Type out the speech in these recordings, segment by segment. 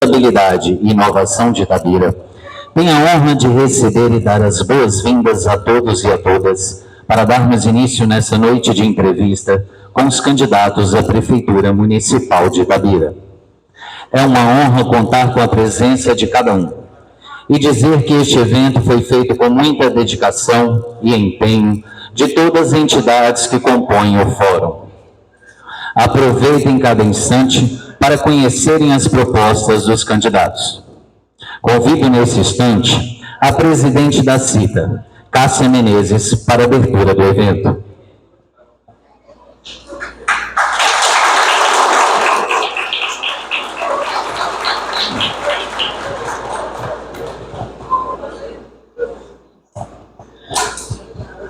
Habilidade e Inovação de Itabira, tenho a honra de receber e dar as boas-vindas a todos e a todas para darmos início nessa noite de entrevista com os candidatos à Prefeitura Municipal de Itabira. É uma honra contar com a presença de cada um e dizer que este evento foi feito com muita dedicação e empenho de todas as entidades que compõem o Fórum. Aproveitem cada instante para conhecerem as propostas dos candidatos. Convido nesse instante a presidente da CITA, Cássia Menezes, para a abertura do evento.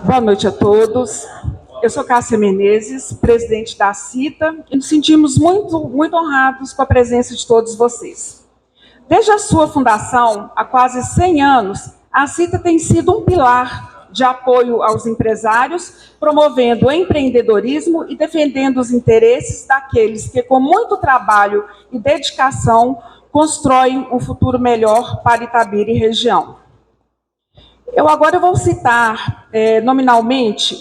Boa noite a todos. Eu sou Cássia Menezes, presidente da CITA, e nos sentimos muito honrados com a presença de todos vocês. Desde a sua fundação, há quase 100 anos, a CITA tem sido um pilar de apoio aos empresários, promovendo o empreendedorismo e defendendo os interesses daqueles que, com muito trabalho e dedicação, constroem um futuro melhor para Itabira e região. Agora vou citar nominalmente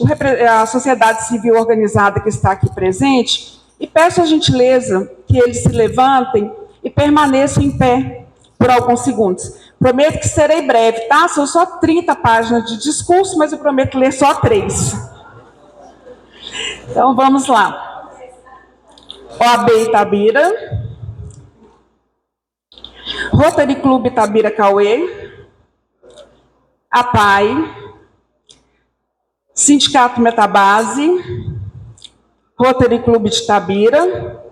a sociedade civil organizada que está aqui presente e peço a gentileza que eles se levantem e permaneçam em pé por alguns segundos. Prometo que serei breve, tá? São só 30 páginas de discurso, mas eu prometo ler só 3. Então, vamos lá. OAB Itabira, Rotary Clube Itabira Cauê, APAI, Sindicato Metabase, Rotary Clube de Itabira,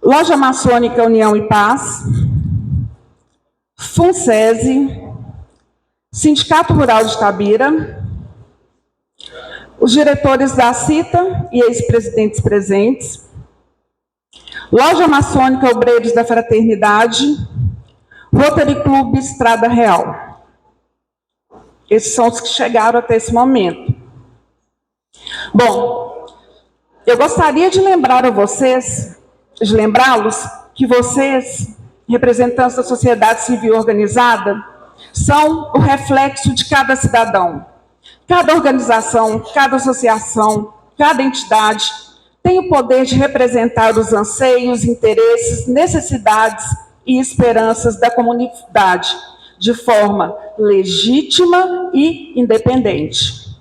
Loja Maçônica União e Paz, FUNSESI, Sindicato Rural de Itabira, os diretores da CITA e ex-presidentes presentes, Loja Maçônica Obreiros da Fraternidade, Rotary Clube Estrada Real. Esses são os que chegaram até esse momento. Bom, eu gostaria de lembrar a vocês, de lembrá-los, que vocês, representantes da sociedade civil organizada, são o reflexo de cada cidadão. Cada organização, cada associação, cada entidade tem o poder de representar os anseios, interesses, necessidades e esperanças da comunidade, de forma legítima e independente.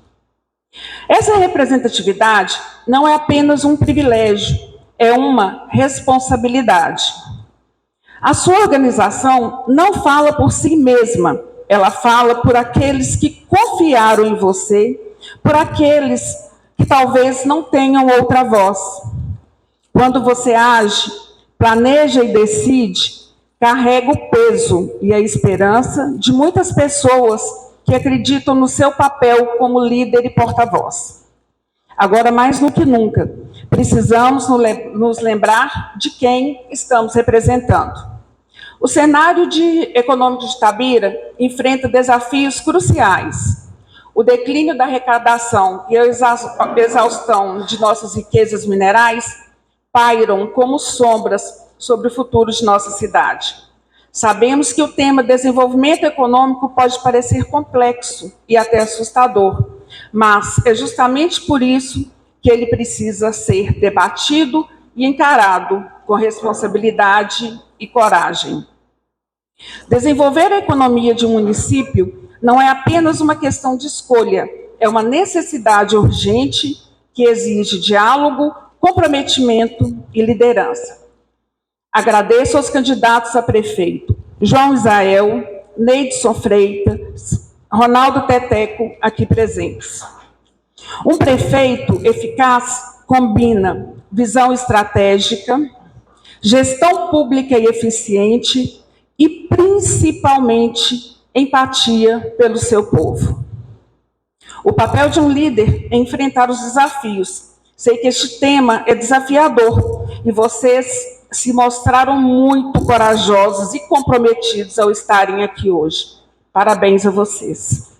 Essa representatividade não é apenas um privilégio, é uma responsabilidade. A sua organização não fala por si mesma, ela fala por aqueles que confiaram em você, por aqueles que talvez não tenham outra voz. Quando você age, planeja e decide, carrega o peso e a esperança de muitas pessoas que acreditam no seu papel como líder e porta-voz. Agora, mais do que nunca, precisamos nos lembrar de quem estamos representando. O cenário econômico de Itabira enfrenta desafios cruciais. O declínio da arrecadação e a exaustão de nossas riquezas minerais pairam como sombras sobre o futuro de nossa cidade. Sabemos que o tema desenvolvimento econômico pode parecer complexo e até assustador, mas é justamente por isso que ele precisa ser debatido e encarado com responsabilidade e coragem. Desenvolver a economia de um município não é apenas uma questão de escolha, é uma necessidade urgente que exige diálogo, comprometimento e liderança. Agradeço aos candidatos a prefeito, João Israel, Neidson Freitas, Ronaldo Teteco, aqui presentes. Um prefeito eficaz combina visão estratégica, gestão pública e eficiente e, principalmente, empatia pelo seu povo. O papel de um líder é enfrentar os desafios. Sei que este tema é desafiador e vocês se mostraram muito corajosos e comprometidos ao estarem aqui hoje. Parabéns a vocês.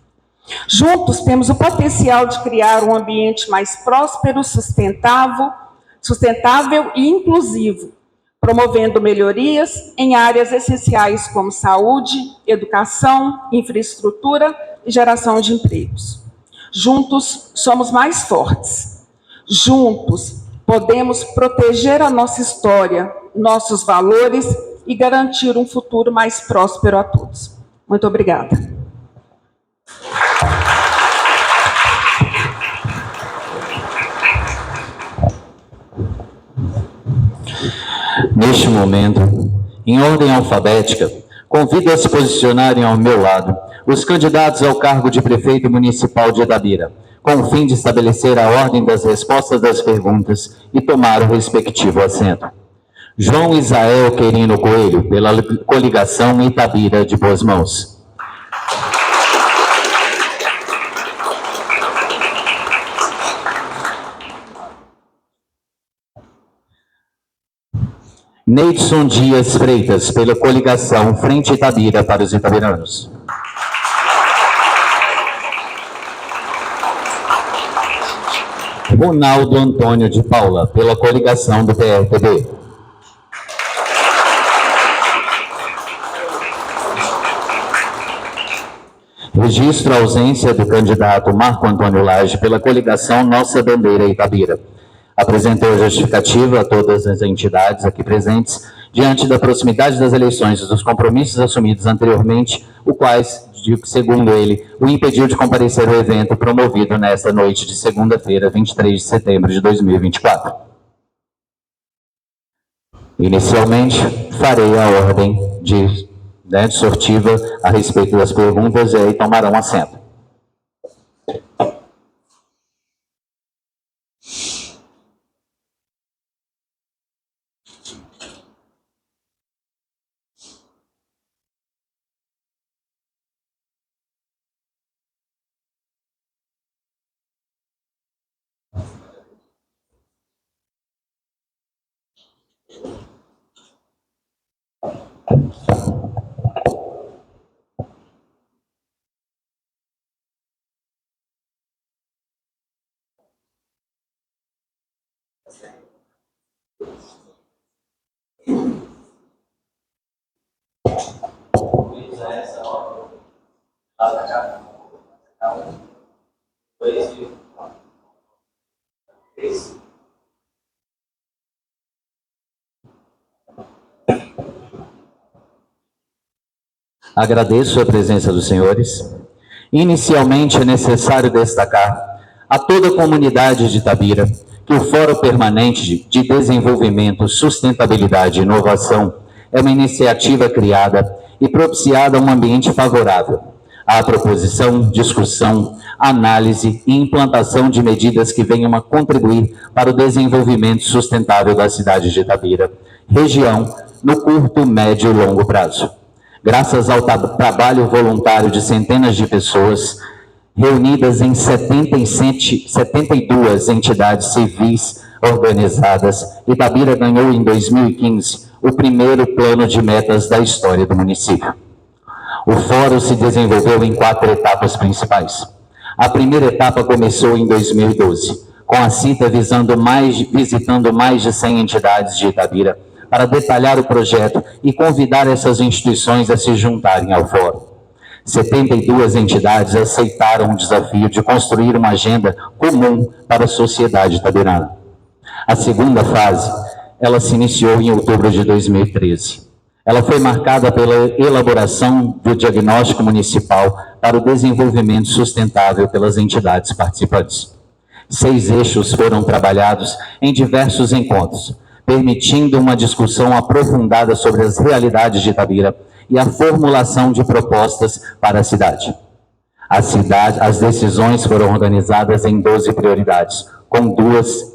Juntos temos o potencial de criar um ambiente mais próspero, sustentável e inclusivo, promovendo melhorias em áreas essenciais como saúde, educação, infraestrutura e geração de empregos. Juntos somos mais fortes. Juntos podemos proteger a nossa história, nossos valores e garantir um futuro mais próspero a todos. Muito obrigada. Neste momento, em ordem alfabética, convido a se posicionarem ao meu lado os candidatos ao cargo de prefeito municipal de Itabira, com o fim de estabelecer a ordem das respostas das perguntas e tomar o respectivo assento. João Isael Querino Coelho, pela coligação Itabira de Boas Mãos. Neidson Dias Freitas, pela coligação Frente Itabira para os itabiranos. Ronaldo Antônio de Paula, pela coligação do PRTB. Registro a ausência do candidato Marco Antônio Lage pela coligação Nossa Bandeira Itabira. Apresentou a justificativa a todas as entidades aqui presentes, diante da proximidade das eleições e dos compromissos assumidos anteriormente, o quais, segundo ele, o impediu de comparecer ao evento promovido nesta noite de segunda-feira, 23 de setembro de 2024. Inicialmente, farei a ordem de sortiva a respeito das perguntas e aí tomarão assento. Agradeço a presença dos senhores. Inicialmente, é necessário destacar a toda a comunidade de Itabira que o Fórum Permanente de Desenvolvimento, Sustentabilidade e Inovação é uma iniciativa criada e propiciada um ambiente favorável à proposição, discussão, análise e implantação de medidas que venham a contribuir para o desenvolvimento sustentável da cidade de Itabira, região, no curto, médio e longo prazo. Graças ao trabalho voluntário de centenas de pessoas, reunidas em 72 entidades civis organizadas, Itabira ganhou em 2015 o primeiro plano de metas da história do município. O fórum se desenvolveu em 4 etapas principais. A primeira etapa começou em 2012, com a CITA visitando mais de 100 entidades de Itabira para detalhar o projeto e convidar essas instituições a se juntarem ao fórum. 72 entidades aceitaram o desafio de construir uma agenda comum para a sociedade itabirana. A segunda fase, ela se iniciou em outubro de 2013. Ela foi marcada pela elaboração do diagnóstico municipal para o desenvolvimento sustentável pelas entidades participantes. 6 eixos foram trabalhados em diversos encontros, permitindo uma discussão aprofundada sobre as realidades de Itabira e a formulação de propostas para a cidade. As decisões foram organizadas em 12 prioridades, com duas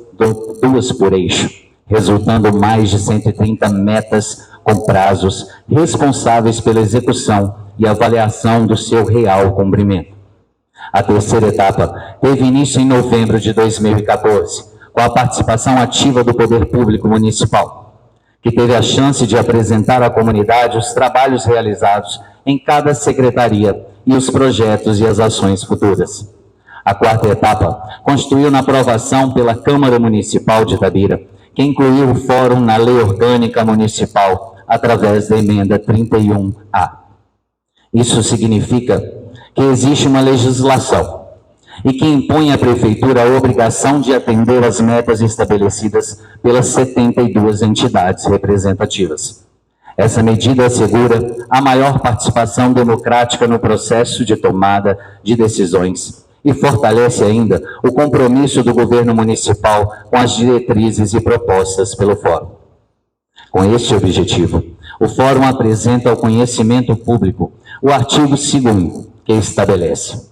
por eixo, resultando mais de 130 metas com prazos responsáveis pela execução e avaliação do seu real cumprimento. A terceira etapa teve início em novembro de 2014, com a participação ativa do Poder Público Municipal, que teve a chance de apresentar à comunidade os trabalhos realizados em cada secretaria e os projetos e as ações futuras. A quarta etapa constituiu na aprovação pela Câmara Municipal de Itabira, que incluiu o Fórum na Lei Orgânica Municipal através da emenda 31A. Isso significa que existe uma legislação e que impõe à Prefeitura a obrigação de atender às metas estabelecidas pelas 72 entidades representativas. Essa medida assegura a maior participação democrática no processo de tomada de decisões e fortalece ainda o compromisso do governo municipal com as diretrizes e propostas pelo Fórum. Com este objetivo, o Fórum apresenta ao conhecimento público o artigo 2º, que estabelece: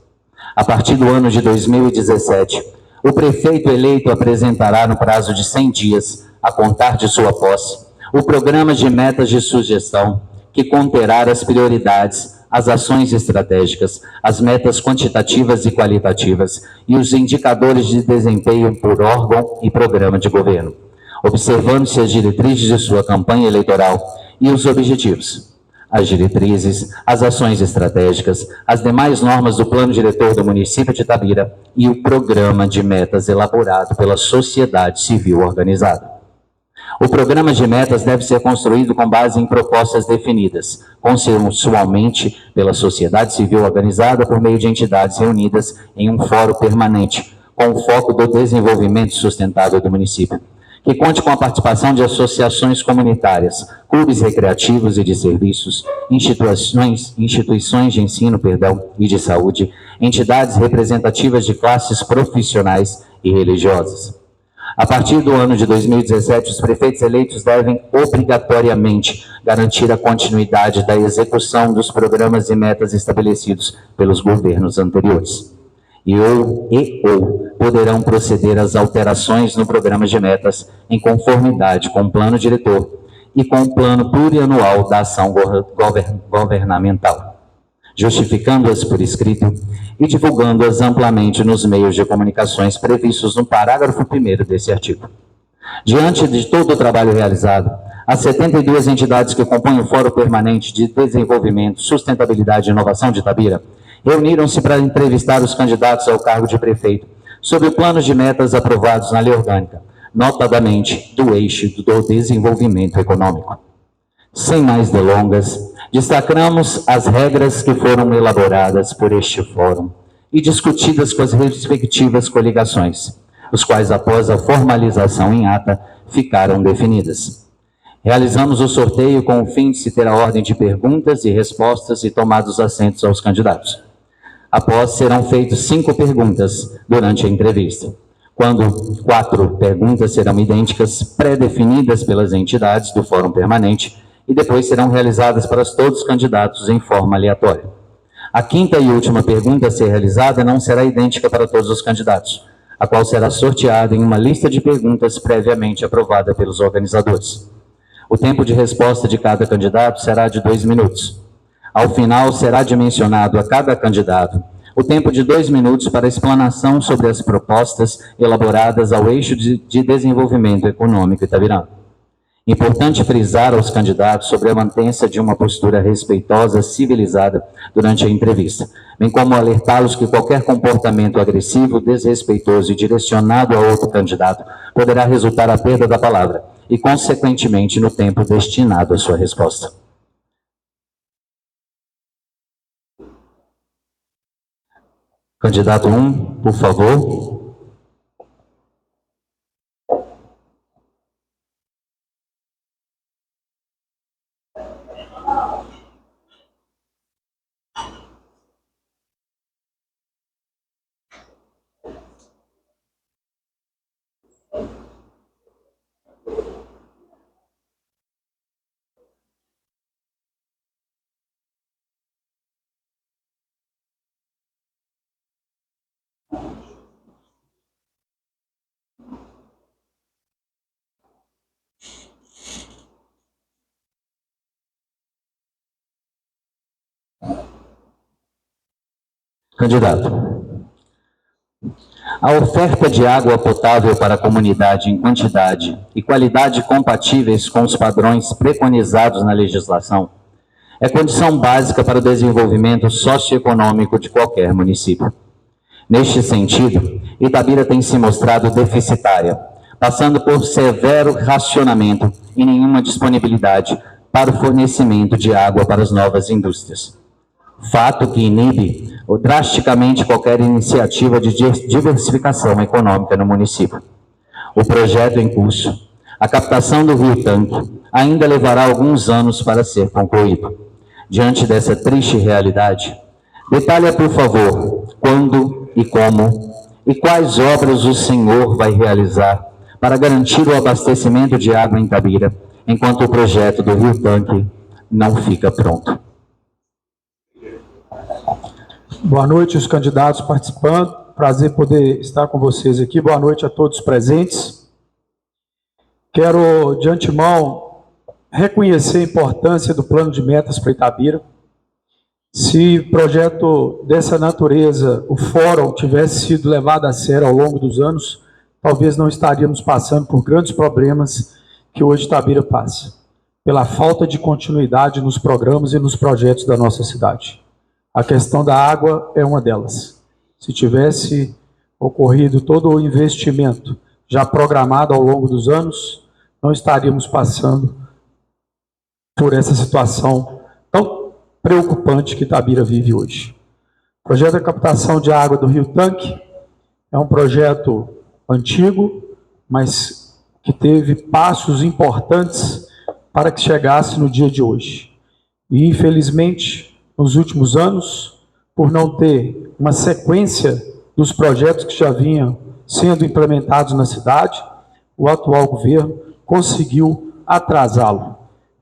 a partir do ano de 2017, o prefeito eleito apresentará no prazo de 100 dias, a contar de sua posse, o programa de metas de sugestão, que conterá as prioridades, as ações estratégicas, as metas quantitativas e qualitativas e os indicadores de desempenho por órgão e programa de governo, observando-se as diretrizes de sua campanha eleitoral e os objetivos. As diretrizes, as ações estratégicas, as demais normas do Plano Diretor do município de Itabira e o programa de metas elaborado pela sociedade civil organizada. O programa de metas deve ser construído com base em propostas definidas, consensualmente pela sociedade civil organizada por meio de entidades reunidas em um fórum permanente, com o foco do desenvolvimento sustentável do município, que conte com a participação de associações comunitárias, clubes recreativos e de serviços, instituições de ensino, e de saúde, entidades representativas de classes profissionais e religiosas. A partir do ano de 2017, os prefeitos eleitos devem obrigatoriamente garantir a continuidade da execução dos programas e metas estabelecidos pelos governos anteriores. ou poderão proceder às alterações no programa de metas em conformidade com o plano diretor e com o plano plurianual da ação governamental, justificando-as por escrito e divulgando-as amplamente nos meios de comunicações previstos no parágrafo 1º desse artigo. Diante de todo o trabalho realizado, as 72 entidades que compõem o Fórum Permanente de Desenvolvimento, Sustentabilidade e Inovação de Itabira reuniram-se para entrevistar os candidatos ao cargo de prefeito sobre planos de metas aprovados na Lei Orgânica, notadamente do eixo do desenvolvimento econômico. Sem mais delongas, destacamos as regras que foram elaboradas por este fórum e discutidas com as respectivas coligações, os quais, após a formalização em ata, ficaram definidas. Realizamos o sorteio com o fim de se ter a ordem de perguntas e respostas e tomados assentos aos candidatos. Após, serão feitas 5 perguntas durante a entrevista, quando 4 perguntas serão idênticas, pré-definidas pelas entidades do Fórum Permanente, e depois serão realizadas para todos os candidatos em forma aleatória. A 5ª e última pergunta a ser realizada não será idêntica para todos os candidatos, a qual será sorteada em uma lista de perguntas previamente aprovada pelos organizadores. O tempo de resposta de cada candidato será de 2 minutos. Ao final, será dimensionado a cada candidato o tempo de 2 minutos para explanação sobre as propostas elaboradas ao eixo de desenvolvimento econômico itabirano. Importante frisar aos candidatos sobre a mantença de uma postura respeitosa, civilizada durante a entrevista, bem como alertá-los que qualquer comportamento agressivo, desrespeitoso e direcionado a outro candidato poderá resultar a perda da palavra e, consequentemente, no tempo destinado à sua resposta. Candidato 1, por favor. Candidato. A oferta de água potável para a comunidade em quantidade e qualidade compatíveis com os padrões preconizados na legislação é condição básica para o desenvolvimento socioeconômico de qualquer município. Neste sentido, Itabira tem se mostrado deficitária, passando por severo racionamento e nenhuma disponibilidade para o fornecimento de água para as novas indústrias. Fato que inibe drasticamente qualquer iniciativa de diversificação econômica no município. O projeto em curso, a captação do Rio Tanque, ainda levará alguns anos para ser concluído. Diante dessa triste realidade, detalhe, por favor, quando e como e quais obras o senhor vai realizar para garantir o abastecimento de água em Itabira, enquanto o projeto do Rio Tanque não fica pronto. Boa noite, os candidatos participando. Prazer poder estar com vocês aqui. Boa noite a todos presentes. Quero, de antemão, reconhecer a importância do plano de metas para Itabira. Se projeto dessa natureza, o fórum, tivesse sido levado a sério ao longo dos anos, talvez não estaríamos passando por grandes problemas que hoje Itabira passa, pela falta de continuidade nos programas e nos projetos da nossa cidade. A questão da água é uma delas. Se tivesse ocorrido todo o investimento já programado ao longo dos anos, não estaríamos passando por essa situação tão preocupante que Itabira vive hoje. O projeto de captação de água do Rio Tanque é um projeto antigo, mas que teve passos importantes para que chegasse no dia de hoje. E, infelizmente, nos últimos anos, por não ter uma sequência dos projetos que já vinham sendo implementados na cidade, o atual governo conseguiu atrasá-lo.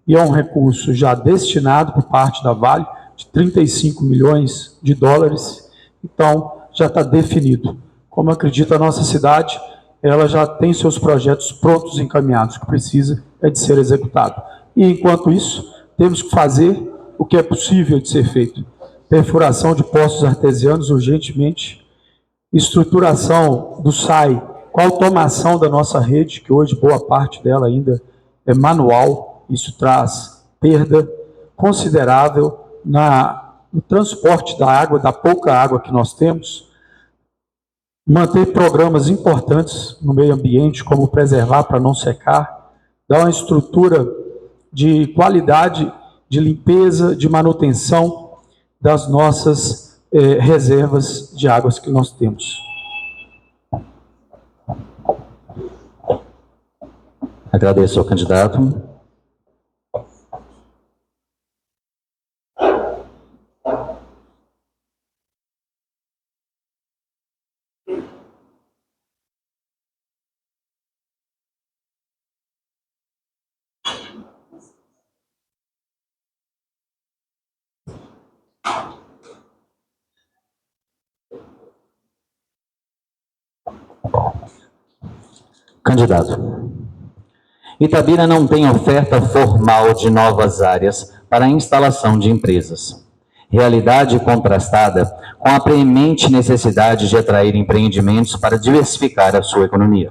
E é um recurso já destinado por parte da Vale de 35 milhões de dólares, então já está definido. Como acredita a nossa cidade, ela já tem seus projetos prontos, encaminhados, que precisa é de ser executado. E enquanto isso, temos que fazer o que é possível de ser feito. Perfuração de poços artesianos urgentemente, estruturação do SAI, com a automação da nossa rede, que hoje boa parte dela ainda é manual, isso traz perda considerável no transporte da água, da pouca água que nós temos, manter programas importantes no meio ambiente, como preservar para não secar, dar uma estrutura de qualidade, de limpeza, de manutenção das nossas reservas de águas que nós temos. Agradeço ao candidato. Candidato. Itabira não tem oferta formal de novas áreas para a instalação de empresas. Realidade contrastada com a premente necessidade de atrair empreendimentos para diversificar a sua economia.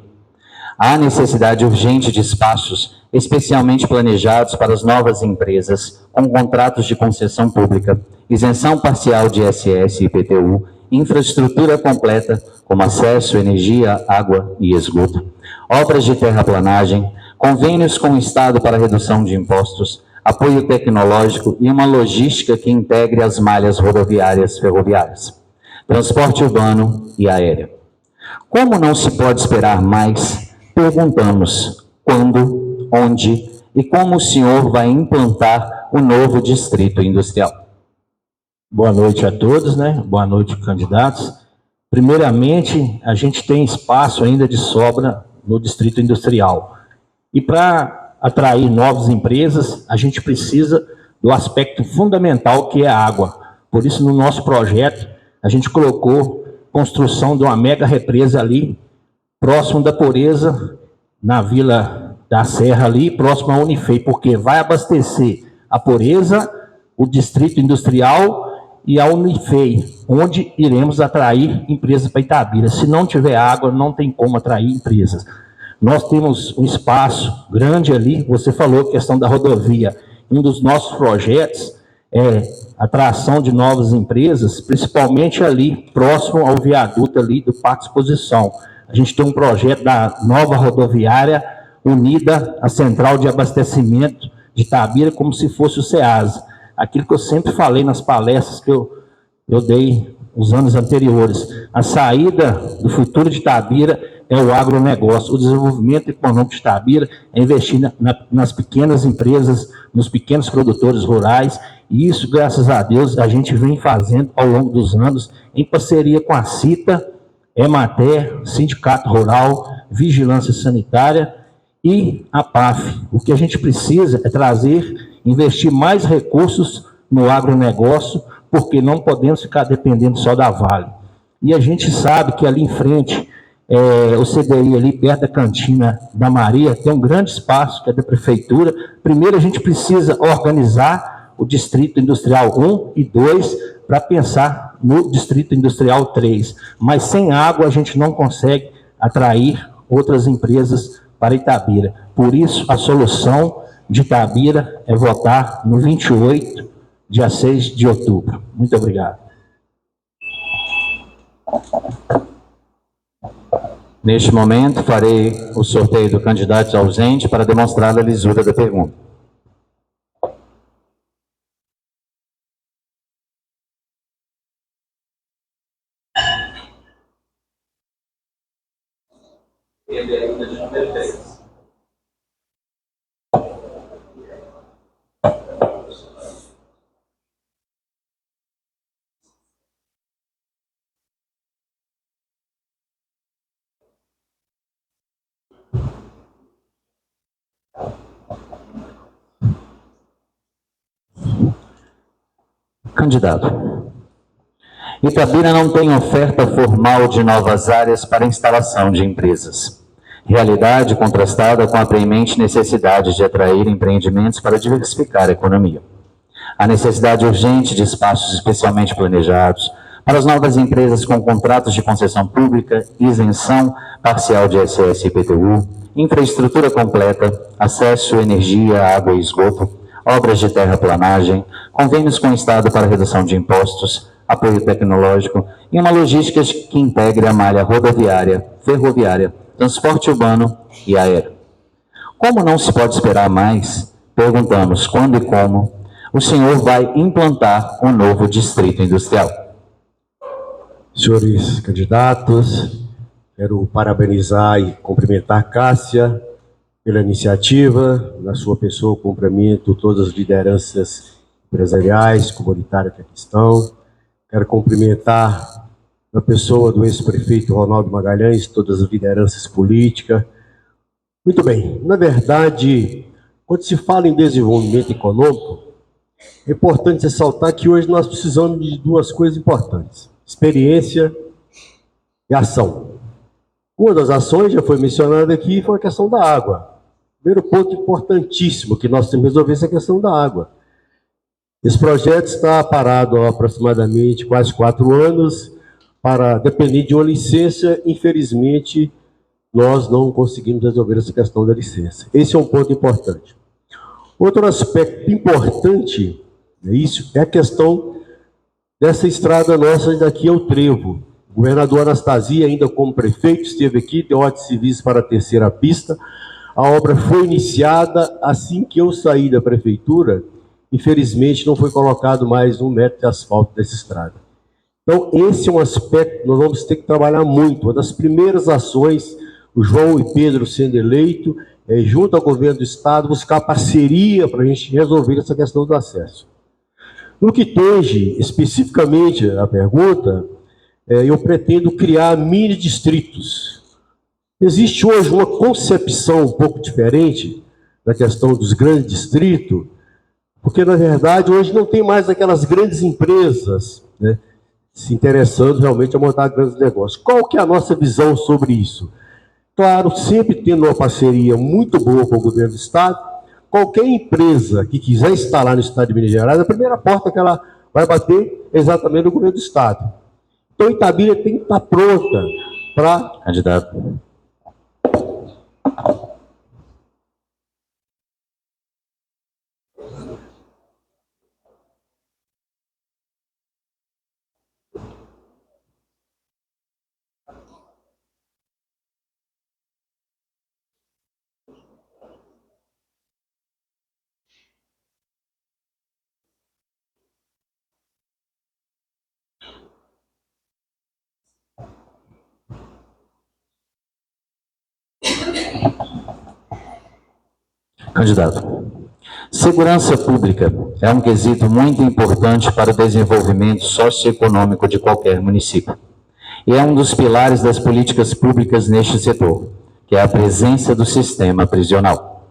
Há necessidade urgente de espaços especialmente planejados para as novas empresas, com contratos de concessão pública, isenção parcial de ISS e IPTU, infraestrutura completa, como acesso, energia, água e esgoto, obras de terraplanagem, convênios com o Estado para redução de impostos, apoio tecnológico e uma logística que integre as malhas rodoviárias ferroviárias, transporte urbano e aéreo. Como não se pode esperar mais, perguntamos quando, onde e como o senhor vai implantar o novo distrito industrial. Boa noite a todos, Boa noite, candidatos. Primeiramente, a gente tem espaço ainda de sobra no distrito industrial. E para atrair novas empresas, a gente precisa do aspecto fundamental que é a água. Por isso, no nosso projeto, a gente colocou construção de uma mega represa ali, próximo da Poreza, na Vila da Serra ali, próximo à Unifei, porque vai abastecer a Poreza, o distrito industrial e a Unifei, onde iremos atrair empresas para Itabira. Se não tiver água, não tem como atrair empresas. Nós temos um espaço grande ali, você falou a questão da rodovia. Um dos nossos projetos é atração de novas empresas, principalmente ali, próximo ao viaduto ali do Parque Exposição. A gente tem um projeto da nova rodoviária unida à central de abastecimento de Itabira, como se fosse o SEASA. Aquilo que eu sempre falei nas palestras que eu dei nos anos anteriores. A saída do futuro de Itabira é o agronegócio. O desenvolvimento econômico de Itabira é investir nas pequenas empresas, nos pequenos produtores rurais, e isso, graças a Deus, a gente vem fazendo ao longo dos anos, em parceria com a CITA, Emater, Sindicato Rural, Vigilância Sanitária e a PAF. O que a gente precisa é investir mais recursos no agronegócio, porque não podemos ficar dependendo só da Vale. E a gente sabe que ali em frente, o CDI ali perto da cantina da Maria, tem um grande espaço que é da prefeitura. Primeiro a gente precisa organizar o Distrito Industrial 1 e 2 para pensar no Distrito Industrial 3. Mas sem água a gente não consegue atrair outras empresas para Itabira. Por isso, a solução de Itabira é votar no 28, dia 6 de outubro. Muito obrigado. Neste momento, farei o sorteio do candidato ausente para demonstrar a lisura da pergunta. Candidato. Itabira não tem oferta formal de novas áreas para instalação de empresas. Realidade contrastada com a premente necessidade de atrair empreendimentos para diversificar a economia. A necessidade urgente de espaços especialmente planejados para as novas empresas com contratos de concessão pública, isenção parcial de ISS e IPTU, infraestrutura completa, acesso à energia, água e esgoto, obras de terraplanagem, convênios com o Estado para redução de impostos, apoio tecnológico e uma logística que integre a malha rodoviária, ferroviária, transporte urbano e aéreo. Como não se pode esperar mais, perguntamos quando e como o senhor vai implantar um novo distrito industrial. Senhores candidatos, quero parabenizar e cumprimentar Cássia pela iniciativa. Na sua pessoa, cumprimento todas as lideranças empresariais, comunitárias que aqui estão. Quero cumprimentar a pessoa do ex-prefeito Ronaldo Magalhães, todas as lideranças políticas. Muito bem, na verdade, quando se fala em desenvolvimento econômico, é importante ressaltar que hoje nós precisamos de duas coisas importantes: experiência e ação. Uma das ações, já foi mencionada aqui, foi a questão da água. Primeiro ponto importantíssimo que nós temos que resolver é a questão da água. Esse projeto está parado há aproximadamente quase 4 anos, para depender de uma licença. Infelizmente, nós não conseguimos resolver essa questão da licença. Esse é um ponto importante. Outro aspecto importante, é a questão dessa estrada nossa daqui ao Trevo. O governador Anastasia, ainda como prefeito, esteve aqui, deu ordem de serviço para a terceira pista. A obra foi iniciada assim que eu saí da prefeitura. Infelizmente, não foi colocado mais 1 metro de asfalto dessa estrada. Então, esse é um aspecto que nós vamos ter que trabalhar muito. Uma das primeiras ações, o João e Pedro sendo eleito, junto ao governo do Estado, buscar parceria para a gente resolver essa questão do acesso. No que tange especificamente a pergunta, eu pretendo criar mini distritos. Existe hoje uma concepção um pouco diferente da questão dos grandes distritos, porque, na verdade, hoje não tem mais aquelas grandes empresas, né, se interessando realmente a montar grandes negócios. Qual que é a nossa visão sobre isso? Claro, sempre tendo uma parceria muito boa com o governo do Estado. Qualquer empresa que quiser instalar no Estado de Minas Gerais, a primeira porta que ela vai bater é exatamente no governo do Estado. Então, Itabira tem que estar pronta para... Candidato. Candidato. Segurança pública é um quesito muito importante para o desenvolvimento socioeconômico de qualquer município. E é um dos pilares das políticas públicas neste setor, que é a presença do sistema prisional.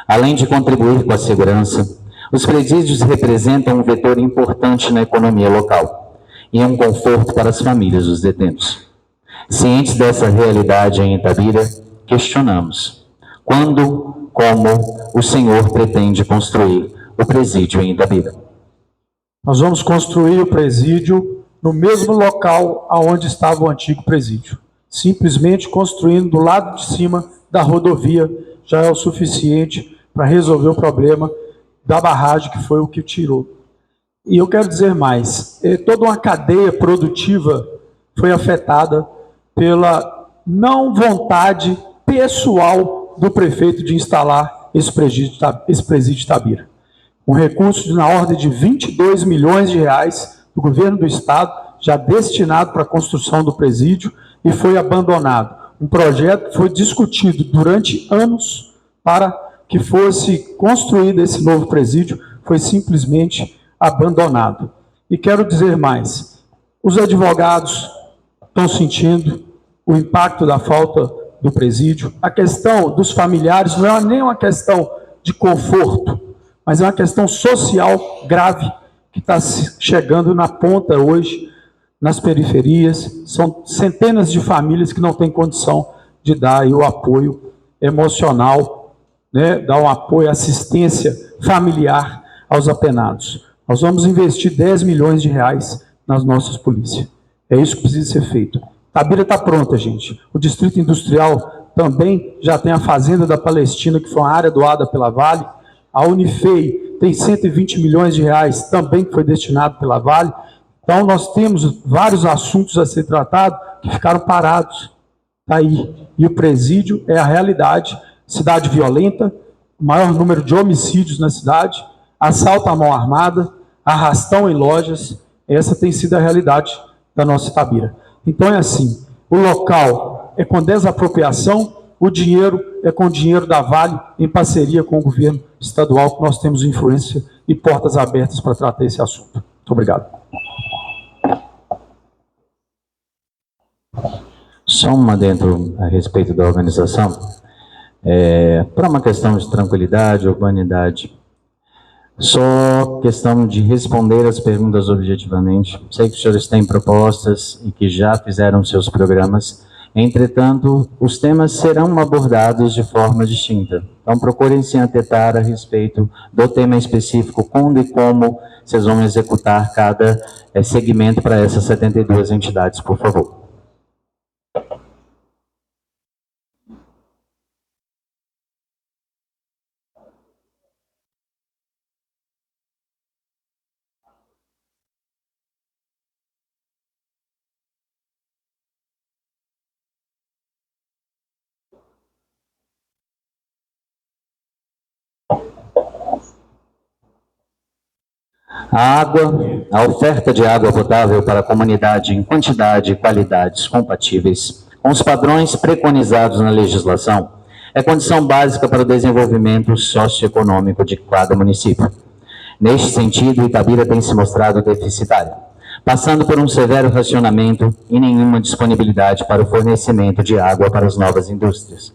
Além de contribuir com a segurança, os presídios representam um vetor importante na economia local e um conforto para as famílias dos detentos. Cientes dessa realidade em Itabira, questionamos quando, como o senhor pretende construir o presídio em Itabira? Nós vamos construir o presídio no mesmo local aonde estava o antigo presídio. Simplesmente construindo do lado de cima da rodovia já é o suficiente para resolver o problema da barragem, que foi o que tirou. E eu quero dizer mais, toda uma cadeia produtiva foi afetada pela não vontade pessoal do prefeito de instalar esse presídio de Itabira. Um recurso na ordem de 22 milhões de reais do governo do estado, já destinado para a construção do presídio, e foi abandonado. Um projeto que foi discutido durante anos para que fosse construído esse novo presídio, foi simplesmente abandonado. E quero dizer mais, os advogados estão sentindo o impacto da falta do presídio. A questão dos familiares não é nem uma questão de conforto, mas é uma questão social grave que está chegando na ponta hoje, nas periferias. São centenas de famílias que não têm condição de dar aí o apoio emocional, né, dar um apoio, assistência familiar aos apenados. Nós vamos investir 10 milhões de reais nas nossas polícias. É isso que precisa ser feito. Itabira está pronta, gente. O Distrito Industrial também já tem a Fazenda da Palestina, que foi uma área doada pela Vale. A Unifei tem 120 milhões de reais também que foi destinado pela Vale. Então, nós temos vários assuntos a ser tratados que ficaram parados. Está aí. E o presídio é a realidade. Cidade violenta, maior número de homicídios na cidade, assalto à mão armada, arrastão em lojas. Essa tem sido a realidade da nossa Itabira. Então é assim, o local é com desapropriação, o dinheiro é com o dinheiro da Vale, em parceria com o governo estadual, que nós temos influência e portas abertas para tratar esse assunto. Muito obrigado. Só um adendo a respeito da organização. Para uma questão de tranquilidade, urbanidade, só questão de responder as perguntas objetivamente. Sei que os senhores têm propostas e que já fizeram seus programas, entretanto, os temas serão abordados de forma distinta. Então, procurem se atentar a respeito do tema específico, quando e como vocês vão executar cada segmento para essas 72 entidades, por favor. A oferta de água potável para a comunidade em quantidade e qualidades compatíveis com os padrões preconizados na legislação é condição básica para o desenvolvimento socioeconômico de cada município. Neste sentido, Itabira tem se mostrado deficitária, passando por um severo racionamento e nenhuma disponibilidade para o fornecimento de água para as novas indústrias.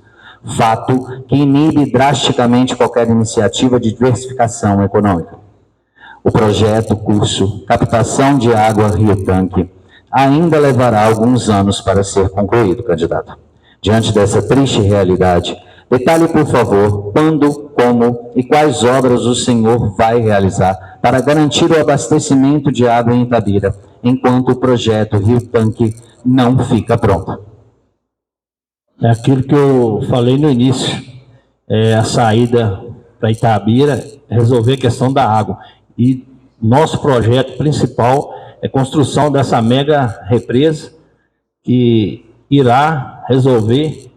Fato que inibe drasticamente qualquer iniciativa de diversificação econômica. O projeto curso Captação de Água Rio Tanque ainda levará alguns anos para ser concluído, candidato. Diante dessa triste realidade, detalhe, por favor, quando, como e quais obras o senhor vai realizar para garantir o abastecimento de água em Itabira, enquanto o projeto Rio Tanque não fica pronto. É aquilo que eu falei no início, a saída para Itabira, resolver a questão da água. E nosso projeto principal é a construção dessa mega represa que irá resolver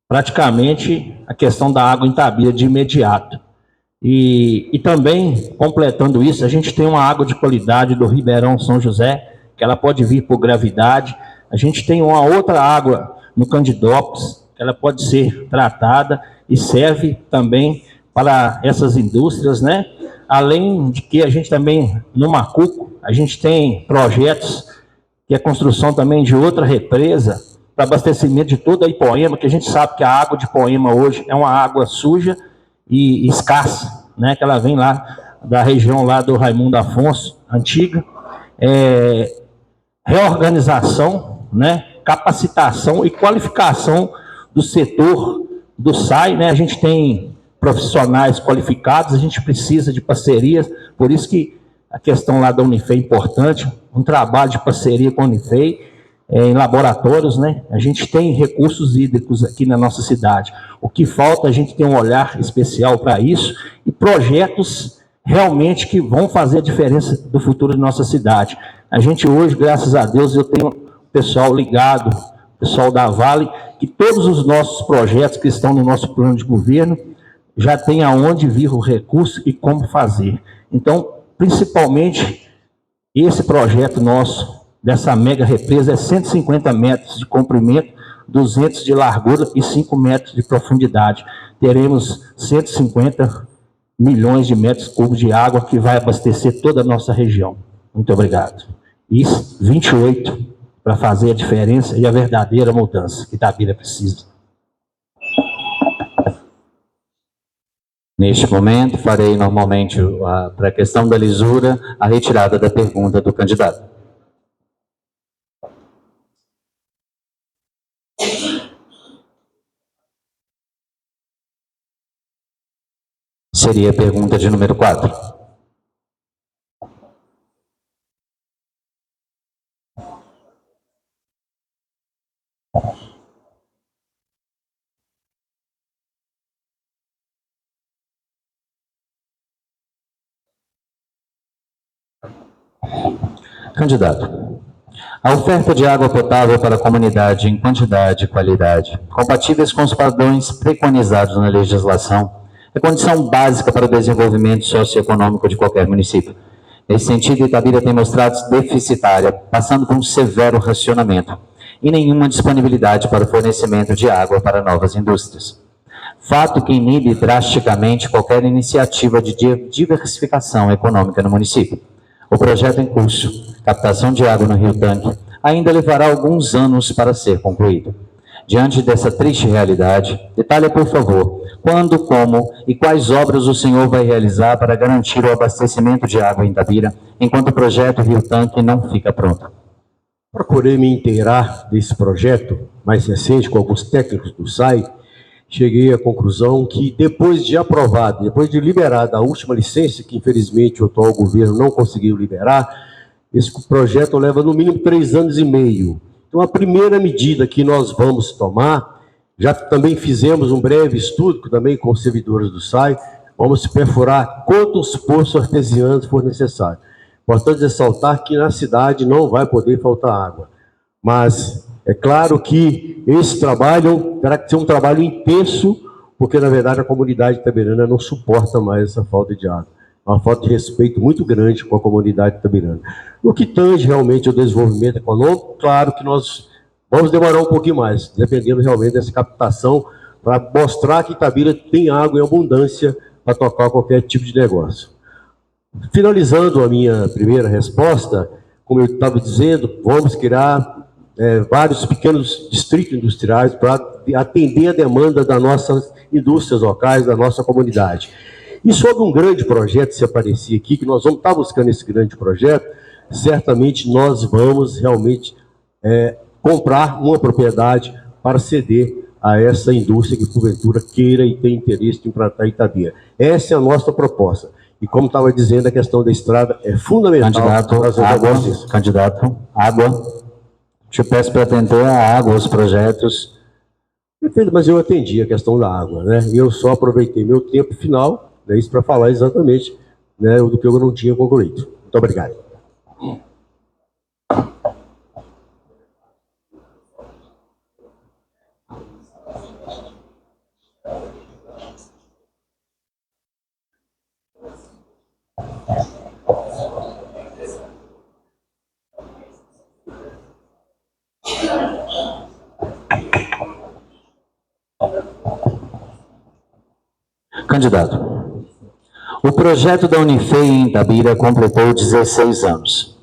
praticamente a questão da água em Itabira de imediato. E também, completando isso, a gente tem uma água de qualidade do Ribeirão São José, que ela pode vir por gravidade. A gente tem uma outra água no Candidópolis, ela pode ser tratada e serve também para essas indústrias, né? Além de que a gente também, no Macuco, a gente tem projetos que é a construção também de outra represa para abastecimento de toda a Ipoema, que a gente sabe que a água de Ipoema hoje é uma água suja e escassa, né? Que ela vem lá da região lá do Raimundo Afonso, antiga. Reorganização, né? Capacitação e qualificação do setor do SAI, né? A gente tem profissionais qualificados, a gente precisa de parcerias, por isso que a questão lá da Unifei é importante, um trabalho de parceria com a Unifei, em laboratórios, né? A gente tem recursos hídricos aqui na nossa cidade. O que falta, a gente tem um olhar especial para isso e projetos realmente que vão fazer a diferença do futuro da nossa cidade. A gente hoje, graças a Deus, eu tenho pessoal ligado, pessoal da Vale, que todos os nossos projetos que estão no nosso plano de governo já tem aonde vir o recurso e como fazer. Então, principalmente, esse projeto nosso, dessa mega represa, é 150 metros de comprimento, 200 de largura e 5 metros de profundidade. Teremos 150 milhões de metros cúbicos de água que vai abastecer toda a nossa região. Muito obrigado. E 28 para fazer a diferença e a verdadeira mudança que Itabira precisa. Neste momento, farei normalmente, para a questão da lisura, a retirada da pergunta do candidato. Seria a pergunta de número 4. Candidato, a oferta de água potável para a comunidade em quantidade e qualidade, compatíveis com os padrões preconizados na legislação, é condição básica para o desenvolvimento socioeconômico de qualquer município. Nesse sentido, Itabira tem mostrado deficitária, passando por um severo racionamento e nenhuma disponibilidade para o fornecimento de água para novas indústrias. Fato que inibe drasticamente qualquer iniciativa de diversificação econômica no município. O projeto em curso, captação de água no Rio Tanque, ainda levará alguns anos para ser concluído. Diante dessa triste realidade, detalhe, por favor, quando, como e quais obras o senhor vai realizar para garantir o abastecimento de água em Itabira, enquanto o projeto Rio Tanque não fica pronto. Procurei me inteirar desse projeto mais recente com alguns técnicos do SAI. Cheguei à conclusão que depois de aprovado, depois de liberada a última licença, que infelizmente o atual governo não conseguiu liberar, esse projeto leva no mínimo 3 anos e meio. Então a primeira medida que nós vamos tomar, já também fizemos um breve estudo também com os servidores do SAI, vamos perfurar quantos poços artesianos for necessário. Importante ressaltar que na cidade não vai poder faltar água, mas é claro que esse trabalho terá que ser um trabalho intenso, porque, na verdade, a comunidade itabirana não suporta mais essa falta de água. É uma falta de respeito muito grande com a comunidade itabirana. No que tange realmente ao desenvolvimento econômico, claro que nós vamos demorar um pouquinho mais, dependendo realmente dessa captação, para mostrar que Itabira tem água em abundância para tocar qualquer tipo de negócio. Finalizando a minha primeira resposta, como eu estava dizendo, vamos criar vários pequenos distritos industriais para atender a demanda das nossas indústrias locais, da nossa comunidade. E sobre um grande projeto, se aparecer aqui, que nós vamos estar buscando esse grande projeto, certamente nós vamos realmente comprar uma propriedade para ceder a essa indústria que, porventura, queira e tem interesse em implantar Itabira. Essa é a nossa proposta. E como estava dizendo, a questão da estrada é fundamental. Candidato, água. Te peço para atender a água, aos projetos. Perfeito, mas eu atendi a questão da água, né? E eu só aproveitei meu tempo final, né, isso para falar exatamente, né, do que eu não tinha concluído. Muito obrigado. candidato. O projeto da Unifei em Itabira completou 16 anos.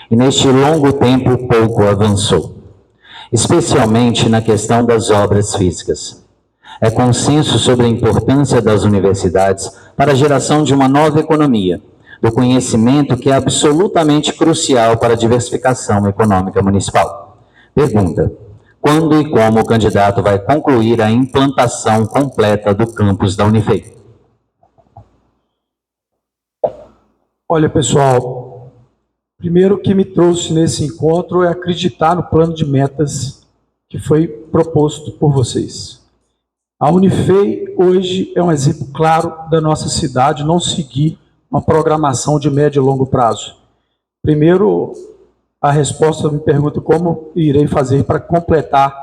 E neste longo tempo pouco avançou, especialmente na questão das obras físicas. É consenso sobre a importância das universidades para a geração de uma nova economia, do conhecimento que é absolutamente crucial para a diversificação econômica municipal. Pergunta: quando e como o candidato vai concluir a implantação completa do campus da Unifei? Olha, pessoal, primeiro o que me trouxe nesse encontro é acreditar no plano de metas que foi proposto por vocês. A Unifei hoje é um exemplo claro da nossa cidade não seguir uma programação de médio e longo prazo. Primeiro, a resposta me pergunta como irei fazer para completar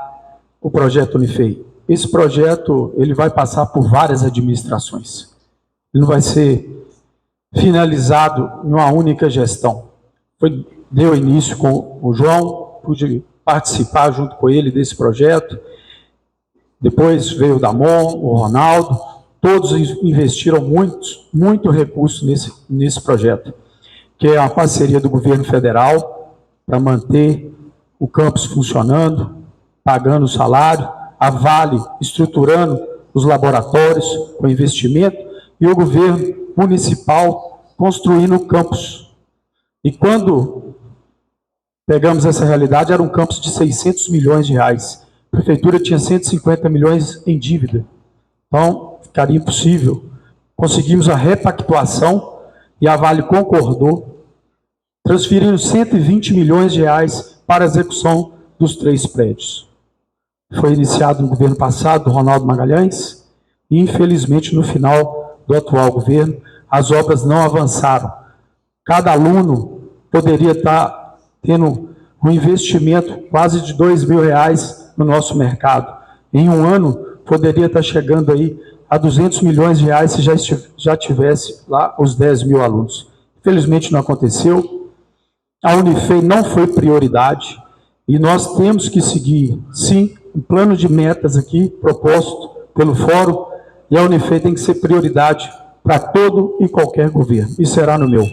o projeto Unifei. Esse projeto ele vai passar por várias administrações. Ele não vai ser finalizado em uma única gestão. Deu início com o João, pude participar junto com ele desse projeto. Depois veio o Damon, o Ronaldo, todos investiram muito recurso nesse projeto, que é a parceria do governo federal para manter o campus funcionando, pagando o salário, a Vale estruturando os laboratórios com investimento e o governo municipal construindo o campus. E quando pegamos essa realidade, era um campus de 600 milhões de reais. A prefeitura tinha 150 milhões em dívida. Então, ficaria impossível. Conseguimos a repactuação e a Vale concordou, transferindo 120 milhões de reais para a execução dos 3 prédios. Foi iniciado no governo passado, do Ronaldo Magalhães, e infelizmente no final do atual governo, as obras não avançaram. Cada aluno poderia estar tendo um investimento quase de R$2.000 no nosso mercado. Em um ano, poderia estar chegando aí a 200 milhões de reais se já tivesse lá os 10 mil alunos. Infelizmente não aconteceu. A Unifei não foi prioridade e nós temos que seguir, sim, um plano de metas aqui proposto pelo Fórum, e a Unifei tem que ser prioridade para todo e qualquer governo, e será no meu.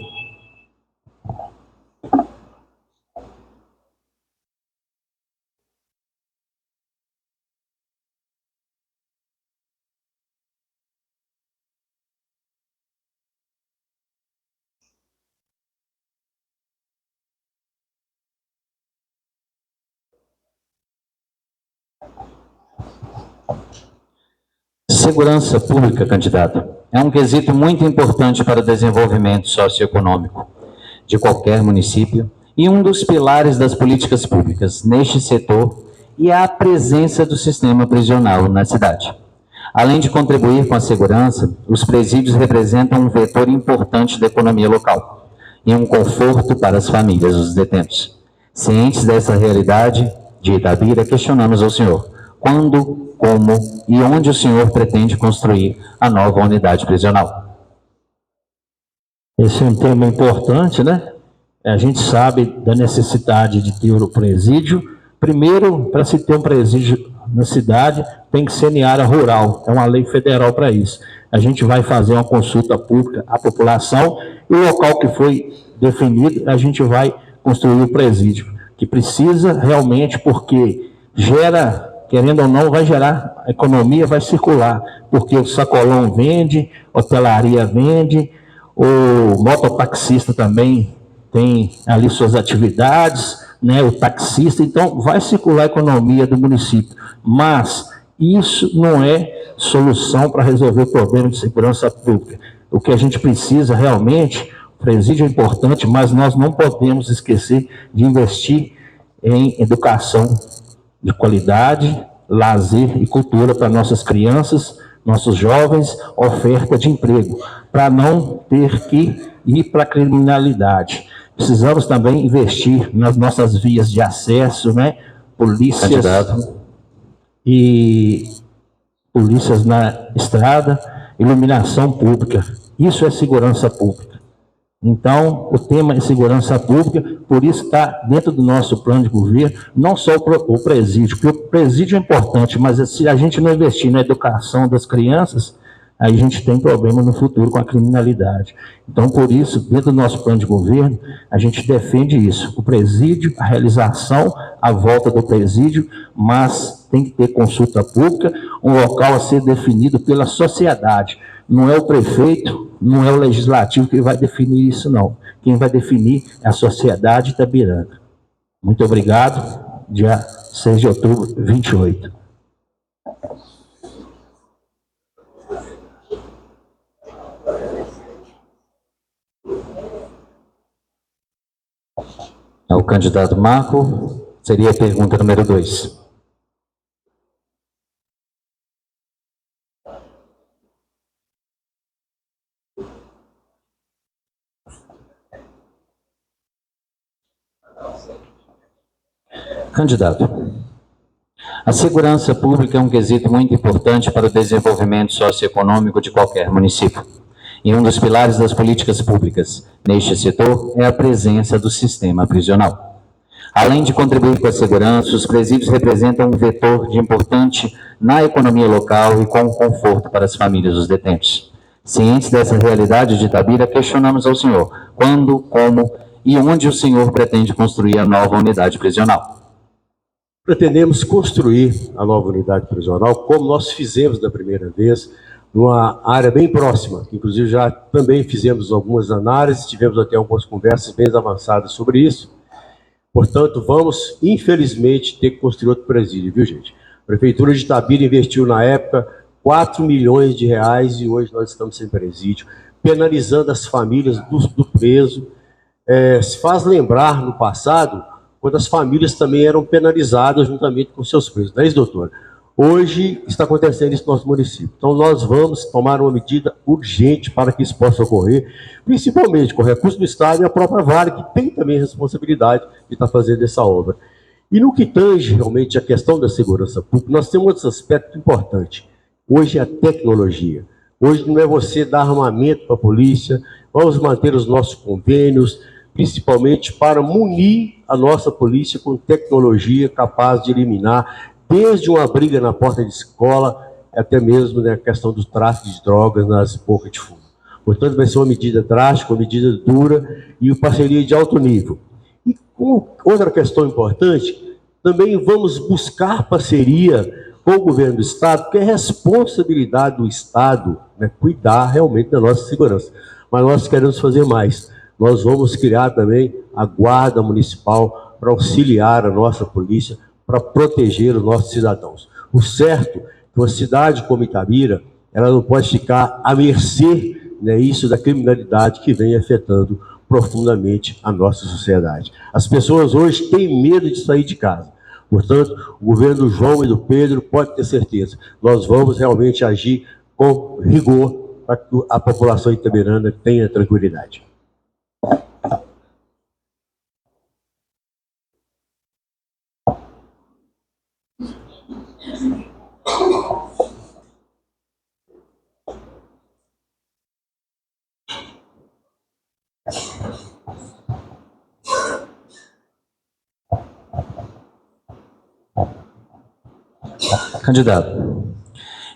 Segurança pública, candidato, é um quesito muito importante para o desenvolvimento socioeconômico de qualquer município e um dos pilares das políticas públicas neste setor e a presença do sistema prisional na cidade. Além de contribuir com a segurança, os presídios representam um vetor importante da economia local e um conforto para as famílias dos detentos. Cientes dessa realidade de Itabira, questionamos ao senhor quando, como e onde o senhor pretende construir a nova unidade prisional. Esse é um tema importante, né? A gente sabe da necessidade de ter o presídio. Primeiro, para se ter um presídio na cidade, tem que ser em área rural. É uma lei federal para isso. A gente vai fazer uma consulta pública à população e o local que foi definido, a gente vai construir o presídio, que precisa realmente, porque gera, querendo ou não, vai gerar, a economia vai circular, porque o sacolão vende, hotelaria vende, o mototaxista também tem ali suas atividades, né, o taxista, então vai circular a economia do município, mas isso não é solução para resolver o problema de segurança pública. O que a gente precisa realmente, o presídio é importante, mas nós não podemos esquecer de investir em educação de qualidade, lazer e cultura para nossas crianças, nossos jovens, oferta de emprego, para não ter que ir para a criminalidade. Precisamos também investir nas nossas vias de acesso, né? Polícias na estrada, iluminação pública. Isso é segurança pública. Então, o tema é segurança pública, por isso está dentro do nosso plano de governo, não só o presídio, porque o presídio é importante, mas se a gente não investir na educação das crianças, aí a gente tem problema no futuro com a criminalidade. Então, por isso, dentro do nosso plano de governo, a gente defende isso, o presídio, a realização, a volta do presídio, mas tem que ter consulta pública, um local a ser definido pela sociedade. Não é o prefeito, não é o legislativo que vai definir isso, não. Quem vai definir é a sociedade itabirana. Muito obrigado. Dia 6 de outubro, 28. O candidato Marco, seria a pergunta número 2. Candidato, a segurança pública é um quesito muito importante para o desenvolvimento socioeconômico de qualquer município. E um dos pilares das políticas públicas neste setor é a presença do sistema prisional. Além de contribuir com a segurança, os presídios representam um vetor de importante na economia local e com conforto para as famílias dos detentos. Cientes dessa realidade de Itabira, questionamos ao senhor quando, como e onde o senhor pretende construir a nova unidade prisional. Pretendemos construir a nova unidade prisional, como nós fizemos da primeira vez, numa área bem próxima, que inclusive já também fizemos algumas análises, tivemos até algumas conversas bem avançadas sobre isso. Portanto, vamos, infelizmente, ter que construir outro presídio, viu, gente? A Prefeitura de Itabira investiu, na época, 4 milhões de reais e hoje nós estamos sem presídio, penalizando as famílias do preso. Se faz lembrar, no passado, quando as famílias também eram penalizadas juntamente com seus presos. Não é isso, doutor? Hoje está acontecendo isso no nosso município. Então, nós vamos tomar uma medida urgente para que isso possa ocorrer, principalmente com o recurso do Estado e a própria Vale, que tem também a responsabilidade de estar fazendo essa obra. E no que tange realmente a questão da segurança pública, nós temos outro aspecto importante. Hoje é a tecnologia. Hoje não é você dar armamento para a polícia, vamos manter os nossos convênios, principalmente para munir a nossa polícia com tecnologia capaz de eliminar desde uma briga na porta de escola, até mesmo a questão do tráfico de drogas nas bocas de fumo. Portanto, vai ser uma medida drástica, uma medida dura e uma parceria de alto nível. E outra questão importante, também vamos buscar parceria com o governo do Estado, porque é responsabilidade do Estado, né, cuidar realmente da nossa segurança. Mas nós queremos fazer mais. Nós vamos criar também a Guarda Municipal para auxiliar a nossa polícia, para proteger os nossos cidadãos. O certo é que uma cidade como Itabira, ela não pode ficar à mercê, né, isso da criminalidade que vem afetando profundamente a nossa sociedade. As pessoas hoje têm medo de sair de casa. Portanto, o governo do João e do Pedro pode ter certeza, nós vamos realmente agir com rigor para que a população itabirana tenha tranquilidade. Candidato,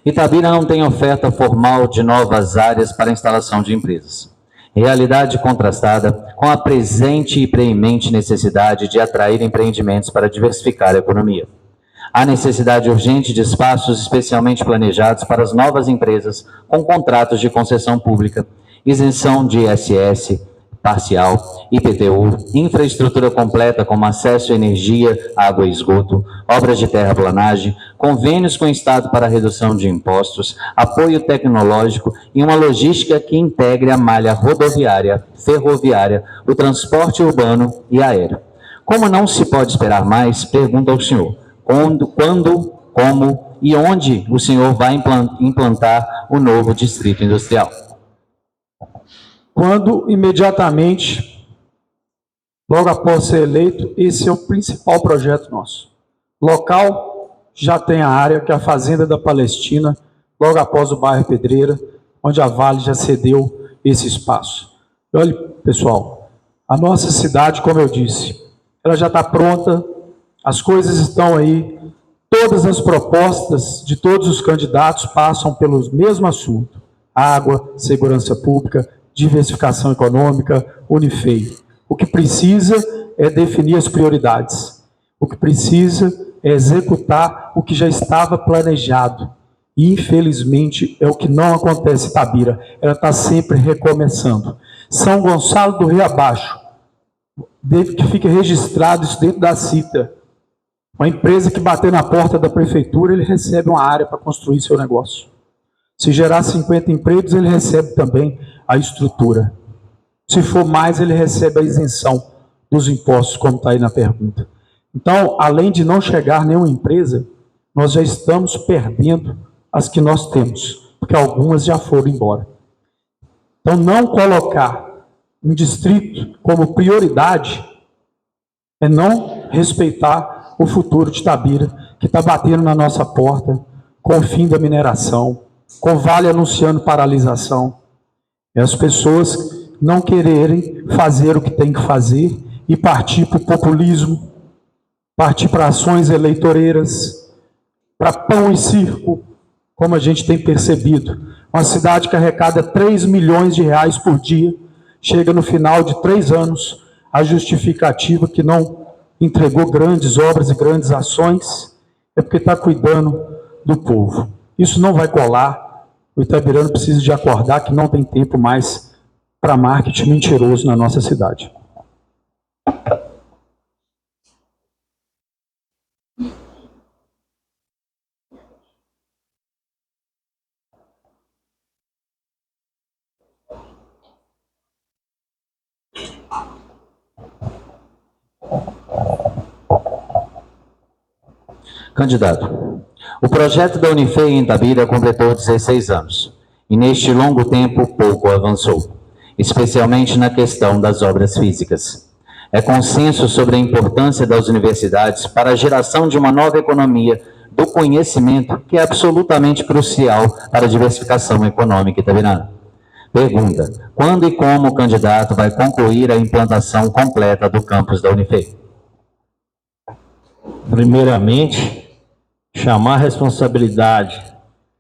Itabira não tem oferta formal de novas áreas para instalação de empresas. Realidade contrastada com a presente e preemente necessidade de atrair empreendimentos para diversificar a economia. Há necessidade urgente de espaços especialmente planejados para as novas empresas com contratos de concessão pública, isenção de ISS parcial, IPTU, infraestrutura completa como acesso à energia, água e esgoto, obras de terraplanagem, convênios com o Estado para redução de impostos, apoio tecnológico e uma logística que integre a malha rodoviária, ferroviária, o transporte urbano e aéreo. Como não se pode esperar mais, pergunto ao senhor, quando, como e onde o senhor vai implantar o novo distrito industrial? Quando imediatamente, logo após ser eleito, esse é o principal projeto nosso. Local, já tem a área, que é a Fazenda da Palestina, logo após o bairro Pedreira, onde a Vale já cedeu esse espaço. E olha, pessoal, a nossa cidade, como eu disse, ela já está pronta, as coisas estão aí, todas as propostas de todos os candidatos passam pelo mesmo assunto. água, segurança pública, diversificação econômica, Unifei. O que precisa é definir as prioridades. O que precisa é executar o que já estava planejado. E, infelizmente, é o que não acontece em Itabira. Ela está sempre recomeçando. São Gonçalo do Rio Abaixo, que fica registrado isso dentro da CITA. Uma empresa que bater na porta da prefeitura, ele recebe uma área para construir seu negócio. Se gerar 50 empregos, ele recebe também a estrutura. Se for mais, ele recebe a isenção dos impostos, como está aí na pergunta. Então, além de não chegar nenhuma empresa, nós já estamos perdendo as que nós temos, porque algumas já foram embora. Então, não colocar um distrito como prioridade é não respeitar o futuro de Itabira, que está batendo na nossa porta com o fim da mineração, com o Vale anunciando paralisação. É as pessoas não quererem fazer o que tem que fazer e partir para o populismo, partir para ações eleitoreiras, para pão e circo, como a gente tem percebido. Uma cidade que arrecada 3 milhões de reais por dia, chega no final de 3 anos, a justificativa que não entregou grandes obras e grandes ações, é porque está cuidando do povo. Isso não vai colar. O itabirano precisa de acordar que não tem tempo mais para marketing mentiroso na nossa cidade. Candidato, o projeto da Unifei em Itabira completou 16 anos e neste longo tempo pouco avançou, especialmente na questão das obras físicas. É consenso sobre a importância das universidades para a geração de uma nova economia do conhecimento, que é absolutamente crucial para a diversificação econômica itabirana. Pergunta: quando e como o candidato vai concluir a implantação completa do campus da Unifei? Primeiramente, chamar a responsabilidade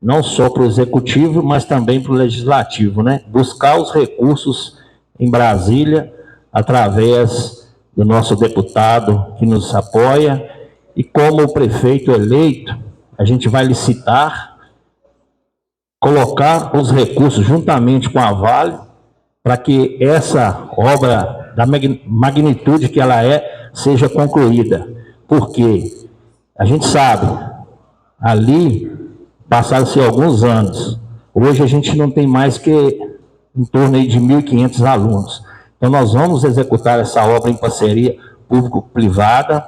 não só para o executivo, mas também para o legislativo, né? Buscar os recursos em Brasília, através do nosso deputado que nos apoia, e como o prefeito eleito, a gente vai licitar, colocar os recursos juntamente com a Vale, para que essa obra, da magnitude que ela é, seja concluída. Porque a gente sabe, ali passaram-se alguns anos, hoje a gente não tem mais que em torno aí de 1.500 alunos. Então nós vamos executar essa obra em parceria público-privada,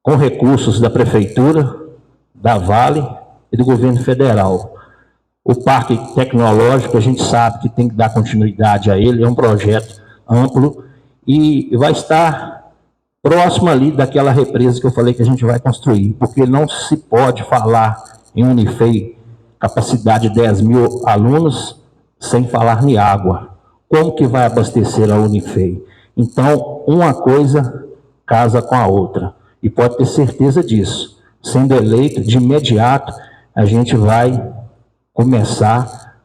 com recursos da Prefeitura, da Vale e do Governo Federal. O Parque Tecnológico, a gente sabe que tem que dar continuidade a ele, é um projeto amplo e vai estar próximo ali daquela represa que eu falei que a gente vai construir, porque não se pode falar em Unifei, capacidade de 10 mil alunos, sem falar em água. Como que vai abastecer a Unifei? Então, uma coisa casa com a outra, e pode ter certeza disso. Sendo eleito, de imediato, a gente vai começar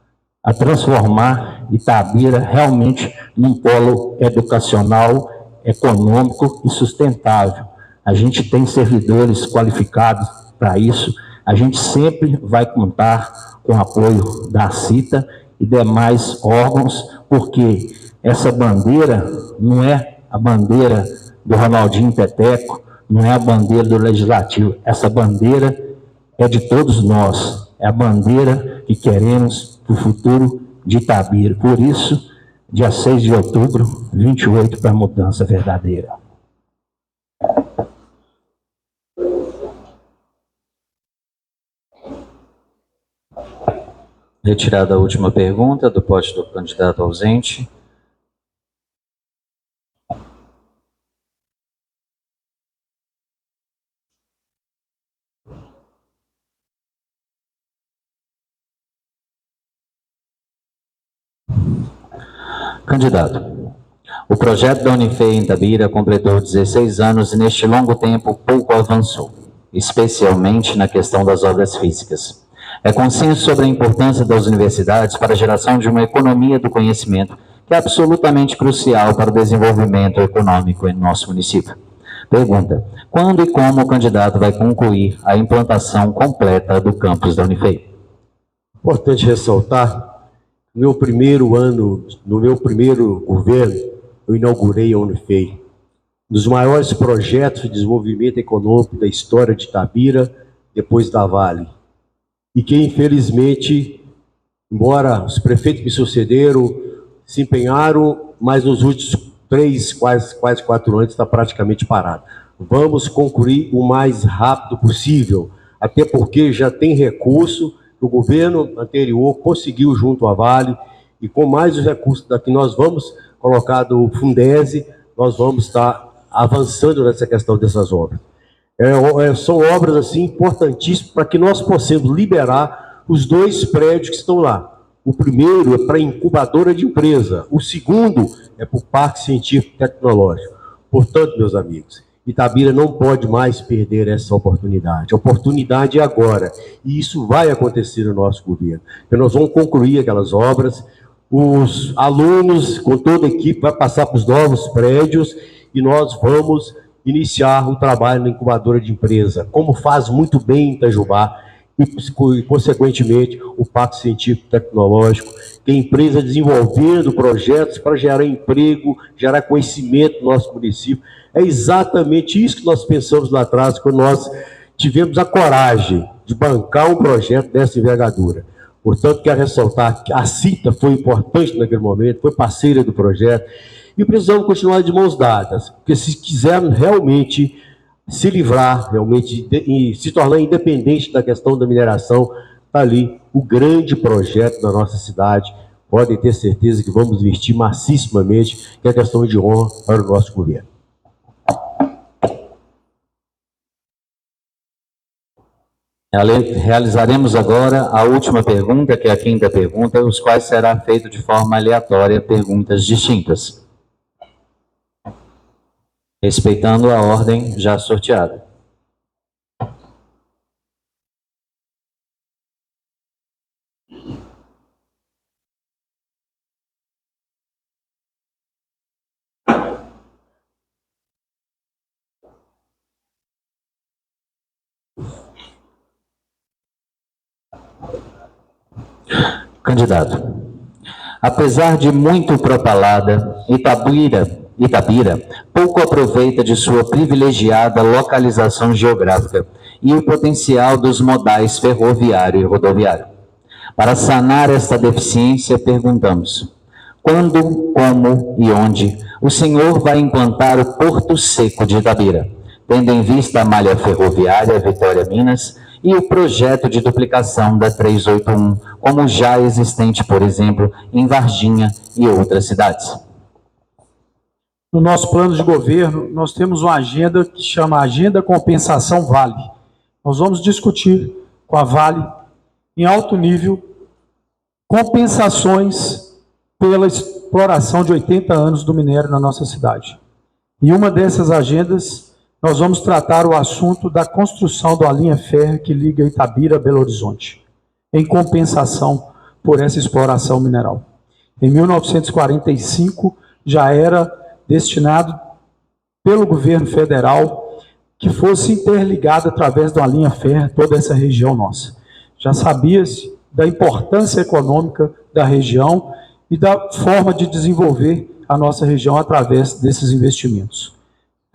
a transformar Itabira realmente num polo educacional, econômico e sustentável. A gente tem servidores qualificados para isso, a gente sempre vai contar com o apoio da CITA e demais órgãos, porque essa bandeira não é a bandeira do Ronaldinho Peteco, não é a bandeira do Legislativo, essa bandeira é de todos nós, é a bandeira que queremos para o futuro de Itabira. Por isso, dia 6 de outubro, 28 para a mudança verdadeira. Retirada a última pergunta do poste do candidato ausente. Candidato, o projeto da Unifei em Itabira completou 16 anos e neste longo tempo pouco avançou, especialmente na questão das obras físicas. É consenso sobre a importância das universidades para a geração de uma economia do conhecimento, que é absolutamente crucial para o desenvolvimento econômico em nosso município. Pergunta: quando e como o candidato vai concluir a implantação completa do campus da Unifei? Importante ressaltar, no meu primeiro governo, eu inaugurei a Unifei, um dos maiores projetos de desenvolvimento econômico da história de Itabira, depois da Vale. E que, infelizmente, embora os prefeitos que me sucederam se empenharam, mas nos últimos 3, quase 4 anos está praticamente parado. Vamos concluir o mais rápido possível, até porque já tem recurso que o governo anterior conseguiu junto à Vale, e com mais os recursos que nós vamos colocar do Fundese, nós vamos estar avançando nessa questão dessas obras. São obras assim importantíssimas para que nós possamos liberar os 2 prédios que estão lá. O primeiro é para a incubadora de empresa, o segundo é para o Parque Científico e Tecnológico. Portanto, meus amigos, Itabira não pode mais perder essa oportunidade. A oportunidade é agora, e isso vai acontecer no nosso governo. Então, nós vamos concluir aquelas obras, os alunos, com toda a equipe, vai passar para os novos prédios e nós vamos iniciar um trabalho na incubadora de empresa, como faz muito bem em Itajubá, e, consequentemente, o Parque Científico e Tecnológico, que é a empresa desenvolvendo projetos para gerar emprego, gerar conhecimento no nosso município. É exatamente isso que nós pensamos lá atrás, quando nós tivemos a coragem de bancar um projeto dessa envergadura. Portanto, quero ressaltar que a CITA foi importante naquele momento, foi parceira do projeto, e precisamos continuar de mãos dadas, porque se quisermos realmente se livrar, realmente, e se tornar independente da questão da mineração, está ali o grande projeto da nossa cidade. Podem ter certeza que vamos investir macissimamente, que é a questão de honra para o nosso governo. Realizaremos agora a última pergunta, que é a 5ª pergunta, os quais será feito de forma aleatória perguntas distintas, respeitando a ordem já sorteada. Candidato: apesar de muito propalada, Itabira pouco aproveita de sua privilegiada localização geográfica e o potencial dos modais ferroviário e rodoviário. Para sanar esta deficiência, perguntamos: quando, como e onde o senhor vai implantar o Porto Seco de Itabira, tendo em vista a malha ferroviária Vitória Minas e o projeto de duplicação da 381, como já existente, por exemplo, em Varginha e outras cidades? No nosso plano de governo, nós temos uma agenda que chama Agenda Compensação Vale. Nós vamos discutir com a Vale, em alto nível, compensações pela exploração de 80 anos do minério na nossa cidade. Em uma dessas agendas, nós vamos tratar o assunto da construção da linha férrea que liga Itabira a Belo Horizonte, em compensação por essa exploração mineral. Em 1945, já era destinado pelo governo federal que fosse interligada através de uma linha férrea toda essa região nossa. Já sabia-se da importância econômica da região e da forma de desenvolver a nossa região através desses investimentos.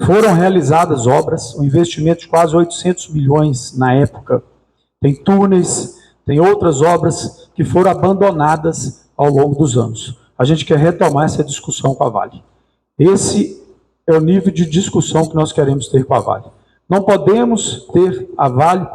Foram realizadas obras, um investimento de quase 800 milhões na época. Tem túneis, tem outras obras que foram abandonadas ao longo dos anos. A gente quer retomar essa discussão com a Vale. Esse é o nível de discussão que nós queremos ter com a Vale. Não podemos ter a Vale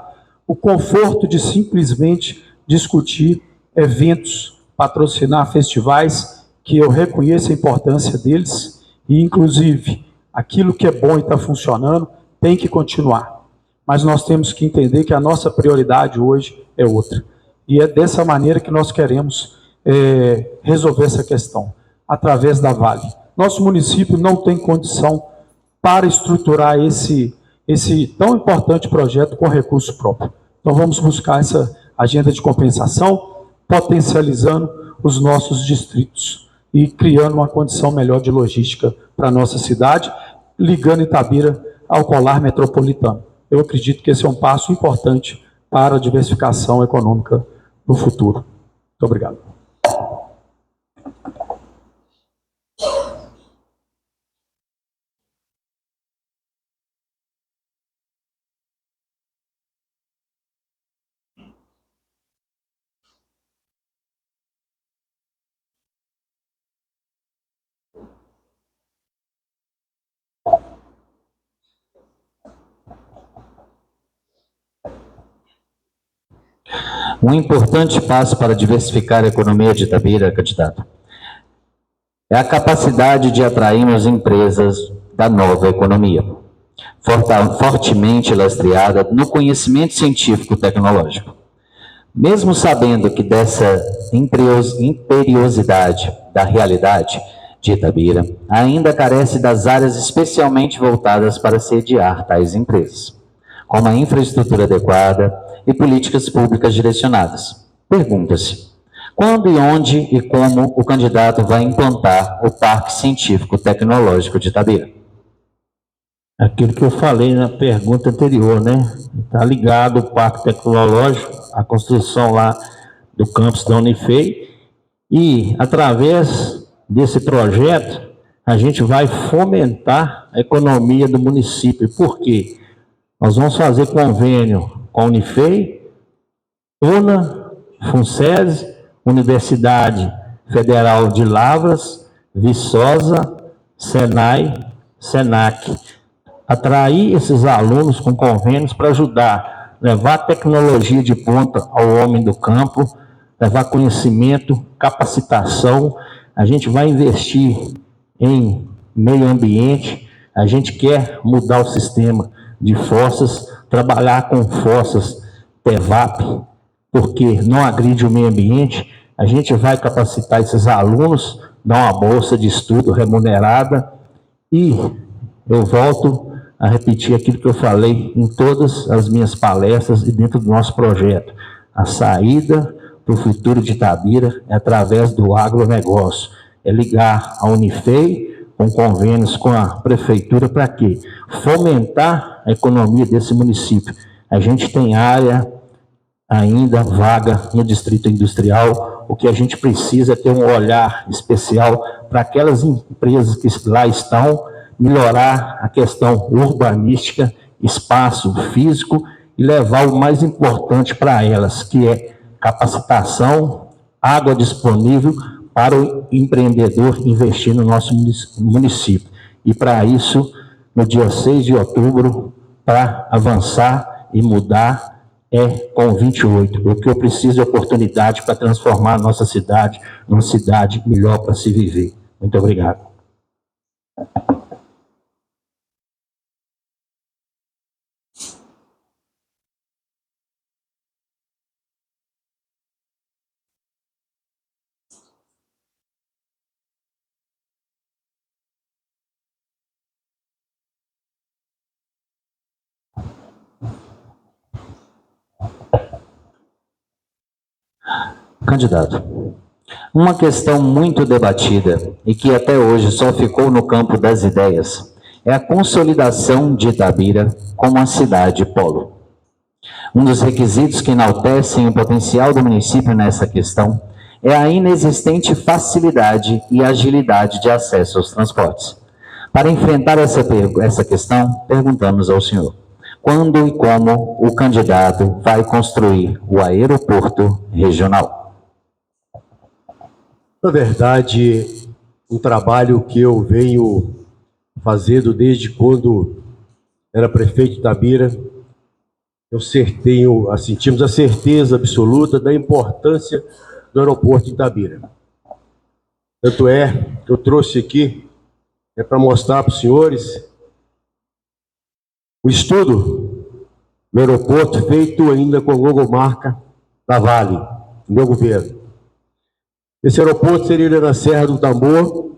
o conforto de simplesmente discutir eventos, patrocinar festivais, que eu reconheço a importância deles, e inclusive aquilo que é bom e está funcionando tem que continuar. Mas nós temos que entender que a nossa prioridade hoje é outra. E é dessa maneira que nós queremos resolver essa questão, através da Vale. Nosso município não tem condição para estruturar esse tão importante projeto com recurso próprio. Então vamos buscar essa agenda de compensação, potencializando os nossos distritos e criando uma condição melhor de logística para a nossa cidade, ligando Itabira ao colar metropolitano. Eu acredito que esse é um passo importante para a diversificação econômica no futuro. Muito obrigado. Um importante passo para diversificar a economia de Itabira, candidato, é a capacidade de atrairmos empresas da nova economia, fortemente lastreada no conhecimento científico-tecnológico. Mesmo sabendo que dessa imperiosidade da realidade de Itabira ainda carece das áreas especialmente voltadas para sediar tais empresas, como a infraestrutura adequada e políticas públicas direcionadas. Pergunta-se, quando e onde e como o candidato vai implantar o Parque Científico Tecnológico de Itabira? Aquilo que eu falei na pergunta anterior, né? Está ligado o Parque Tecnológico, a construção lá do campus da Unifei, e através desse projeto a gente vai fomentar a economia do município. Por quê? Nós vamos fazer convênio com a Unifei, UNA, FUNSESI, Universidade Federal de Lavras, Viçosa, Senai, Senac. Atrair esses alunos com convênios para ajudar, levar tecnologia de ponta ao homem do campo, levar conhecimento, capacitação. A gente vai investir em meio ambiente, a gente quer mudar o sistema de fossas, trabalhar com fossas TEVAP, porque não agride o meio ambiente. A gente vai capacitar esses alunos, dar uma bolsa de estudo remunerada, e eu volto a repetir aquilo que eu falei em todas as minhas palestras e dentro do nosso projeto. A saída para o futuro de Itabira é através do agronegócio, é ligar a Unifei com convênios com a prefeitura para quê? Fomentar a economia desse município. A gente tem área ainda vaga no distrito industrial. O que a gente precisa é ter um olhar especial para aquelas empresas que lá estão, melhorar a questão urbanística, espaço físico, e levar o mais importante para elas, que é capacitação, água disponível para o empreendedor investir no nosso município. E para isso, no dia 6 de outubro, para avançar e mudar, é com 28. O que eu preciso é oportunidade para transformar a nossa cidade numa cidade melhor para se viver. Muito obrigado. Candidato, uma questão muito debatida e que até hoje só ficou no campo das ideias é a consolidação de Itabira como uma cidade polo. Um dos requisitos que enaltecem o potencial do município nessa questão é a inexistente facilidade e agilidade de acesso aos transportes. Para enfrentar essa questão, perguntamos ao senhor: quando e como o candidato vai construir o aeroporto regional? Na verdade, um trabalho que eu venho fazendo desde quando era prefeito de Itabira, tínhamos a certeza absoluta da importância do aeroporto de Itabira. Tanto é que eu trouxe aqui, para mostrar para os senhores, o estudo do aeroporto feito ainda com a logomarca da Vale, do meu governo. Esse aeroporto seria na Serra do Tambor,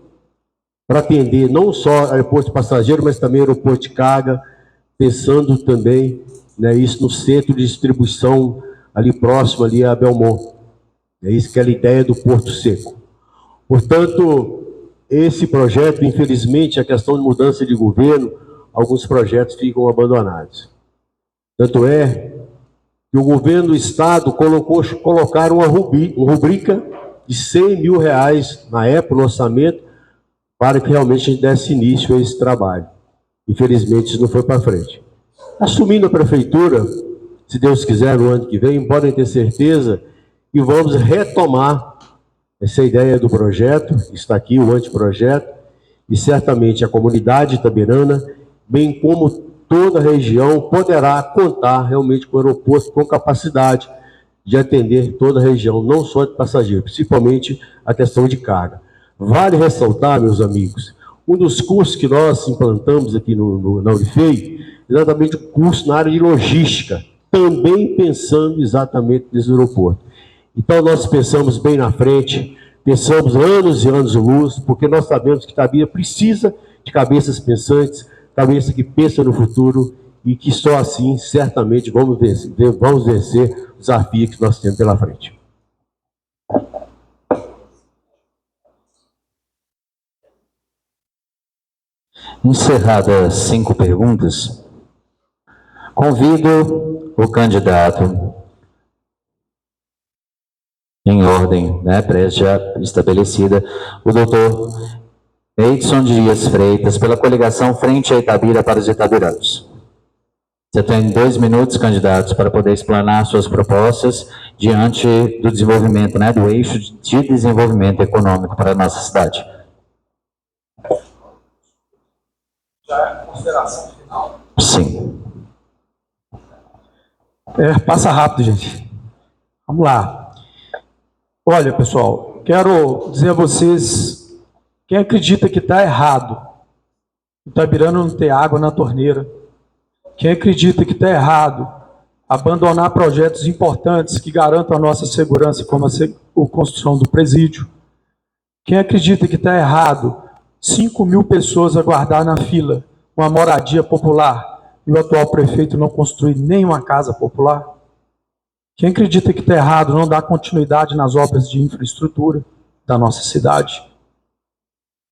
para atender não só aeroporto de passageiro, mas também aeroporto de carga, pensando também, isso no centro de distribuição ali próximo ali a Belmont. É isso que é a ideia do Porto Seco. Portanto, esse projeto, infelizmente, a questão de mudança de governo, alguns projetos ficam abandonados. Tanto é que o governo do estado colocaram uma rubrica de R$100 mil na época, no orçamento, para que realmente a gente desse início a esse trabalho. Infelizmente, isso não foi para frente. Assumindo a prefeitura, se Deus quiser, no ano que vem, podem ter certeza que vamos retomar essa ideia do projeto, está aqui o anteprojeto, e certamente a comunidade itabirana, bem como toda a região, poderá contar realmente com o aeroporto com capacidade de atender toda a região, não só de passageiros, principalmente a questão de carga. Vale ressaltar, meus amigos, um dos cursos que nós implantamos aqui na Unifei, exatamente o curso na área de logística, também pensando exatamente nesse aeroporto. Então, nós pensamos bem na frente, pensamos anos e anos de luz, porque nós sabemos que Itabira precisa de cabeças pensantes, cabeça que pensa no futuro, e que só assim, certamente, vamos vencer o desafio que nós temos pela frente. Encerradas 5 perguntas, convido o candidato em ordem, já estabelecida, o doutor Edson Dias Freitas, pela coligação Frente a Itabira para os Itabiranos. Você tem 2 minutos, candidatos, para poder explanar suas propostas diante do desenvolvimento, do eixo de desenvolvimento econômico para a nossa cidade. Já é a consideração final? Sim. Passa rápido, gente. Vamos lá. Olha, pessoal, quero dizer a vocês, quem acredita que está errado, Itabirano não ter água na torneira, quem acredita que está errado, abandonar projetos importantes que garantam a nossa segurança, como a construção do presídio, quem acredita que está errado, 5 mil pessoas aguardar na fila uma moradia popular e o atual prefeito não construir nenhuma casa popular, quem acredita que está errado não dar continuidade nas obras de infraestrutura da nossa cidade?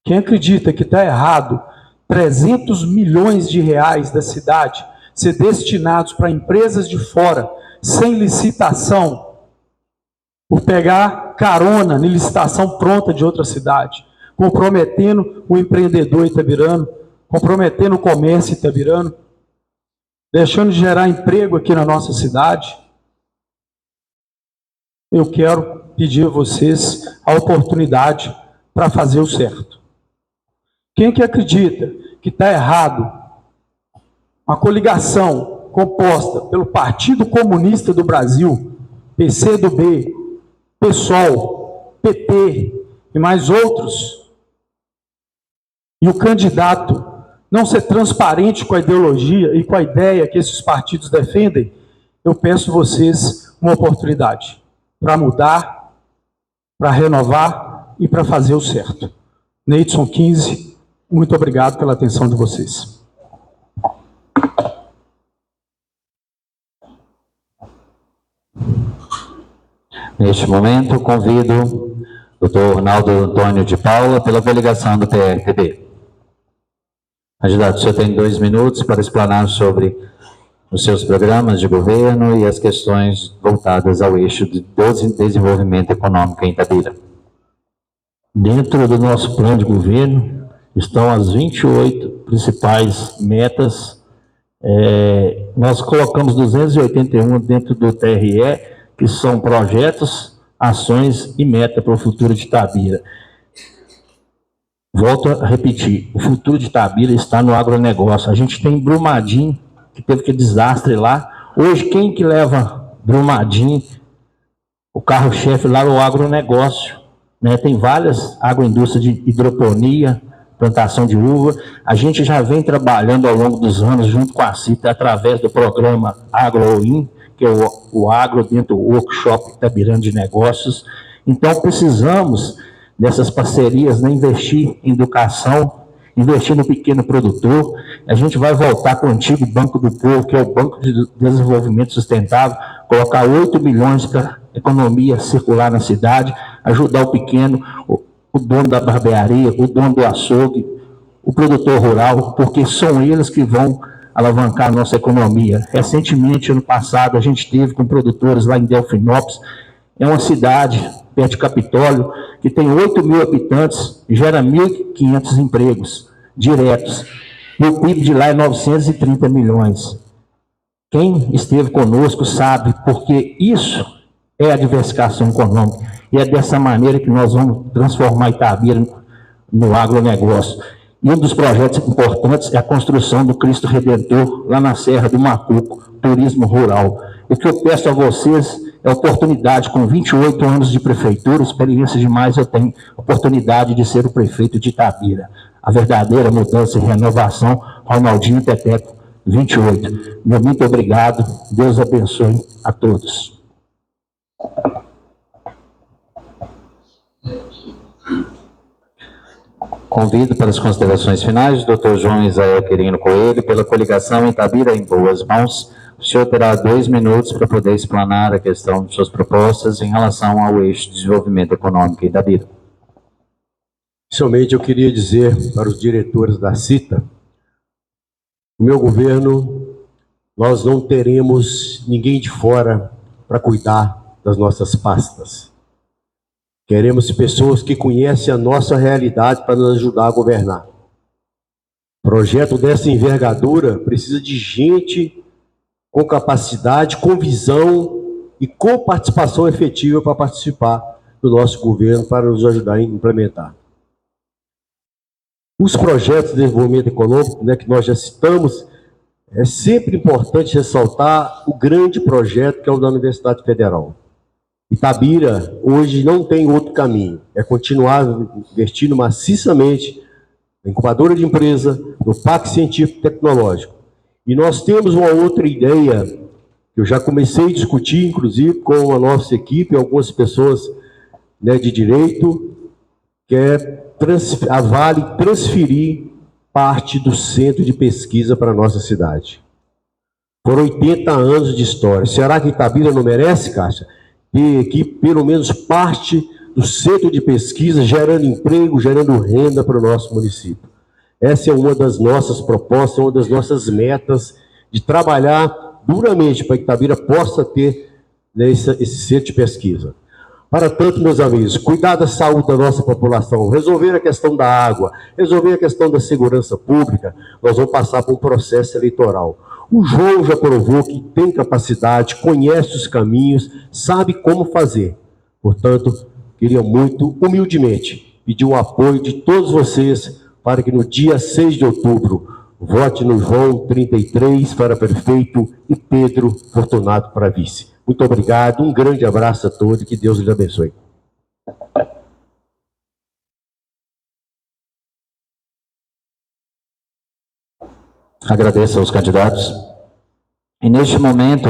Quem acredita que está errado 300 milhões de reais da cidade ser destinados para empresas de fora, sem licitação, por pegar carona em licitação pronta de outra cidade, comprometendo o empreendedor itabirano, comprometendo o comércio itabirano, deixando de gerar emprego aqui na nossa cidade? Eu quero pedir a vocês a oportunidade para fazer o certo. Quem que acredita que está errado uma coligação composta pelo Partido Comunista do Brasil, PCdoB, PSOL, PT e mais outros, e o candidato não ser transparente com a ideologia e com a ideia que esses partidos defendem? Eu peço a vocês uma oportunidade para mudar, para renovar e para fazer o certo. Neidson 15, muito obrigado pela atenção de vocês. Neste momento, convido o Dr. Ronaldo Antônio de Paula pela coligação do PRTB. Candidato, o senhor tem 2 minutos para explanar sobre os seus programas de governo e as questões voltadas ao eixo de desenvolvimento econômico em Itabira. Dentro do nosso plano de governo estão as 28 principais metas. Nós colocamos 281 dentro do TRE, que são projetos, ações e meta para o futuro de Itabira. Volto a repetir, o futuro de Itabira está no agronegócio. A gente tem Brumadinho, que teve aquele desastre lá. Hoje, quem que leva Brumadinho, o carro-chefe lá é o agronegócio, né? Tem várias agroindústrias de hidroponia, plantação de uva. A gente já vem trabalhando ao longo dos anos junto com a CITA através do programa AgroIn, que é o agro dentro do workshop Itabirano de negócios. Então, precisamos dessas parcerias, né? Investir em educação, investir no pequeno produtor. A gente vai voltar com o antigo Banco do Povo, que é o Banco de Desenvolvimento Sustentável, colocar 8 milhões para economia circular na cidade, ajudar o pequeno, o dono da barbearia, o dono do açougue, o produtor rural, porque são eles que vão alavancar a nossa economia. Recentemente, ano passado, a gente teve com produtores lá em Delfinópolis, é uma cidade perto de Capitólio, que tem 8 mil habitantes e gera 1.500 empregos diretos. E o PIB de lá é 930 milhões. Quem esteve conosco sabe, porque isso é a diversificação econômica. E é dessa maneira que nós vamos transformar Itabira no agronegócio. E um dos projetos importantes é a construção do Cristo Redentor, lá na Serra do Macuco, turismo rural. O que eu peço a vocês é oportunidade, com 28 anos de prefeitura, experiência demais, eu tenho oportunidade de ser o prefeito de Itabira. A verdadeira mudança e renovação, Ronaldinho Teteco, 28. Meu muito obrigado, Deus abençoe a todos. Convido para as considerações finais o Dr. João Isael Quirino Coelho, pela coligação Itabira em Boas Mãos. O senhor terá 2 minutos para poder explanar a questão de suas propostas em relação ao eixo de desenvolvimento econômico em Itabira. Inicialmente, eu queria dizer para os diretores da CITA, no meu governo, nós não teremos ninguém de fora para cuidar das nossas pastas. Queremos pessoas que conhecem a nossa realidade para nos ajudar a governar. Projeto dessa envergadura precisa de gente com capacidade, com visão e com participação efetiva para participar do nosso governo, para nos ajudar a implementar. Os projetos de desenvolvimento econômico, que nós já citamos, é sempre importante ressaltar o grande projeto que é o da Universidade Federal. Itabira hoje não tem outro caminho, é continuar investindo maciçamente na incubadora de empresa, no Parque Científico e Tecnológico. E nós temos uma outra ideia, que eu já comecei a discutir, inclusive, com a nossa equipe, algumas pessoas de direito, que é a Vale transferir parte do centro de pesquisa para a nossa cidade. Por 80 anos de história. Será que Itabira não merece, Caixa, ter aqui pelo menos parte do centro de pesquisa gerando emprego, gerando renda para o nosso município? Essa é uma das nossas propostas, uma das nossas metas de trabalhar duramente para que Itabira possa ter esse centro de pesquisa. Para tanto, meus amigos, cuidar da saúde da nossa população, resolver a questão da água, resolver a questão da segurança pública, nós vamos passar por um processo eleitoral. O João já provou que tem capacidade, conhece os caminhos, sabe como fazer. Portanto, queria muito, humildemente, pedir o apoio de todos vocês para que no dia 6 de outubro vote no João 33 para prefeito e Pedro Fortunato para vice. Muito obrigado, um grande abraço a todos e que Deus lhes abençoe. Agradeço aos candidatos. E neste momento,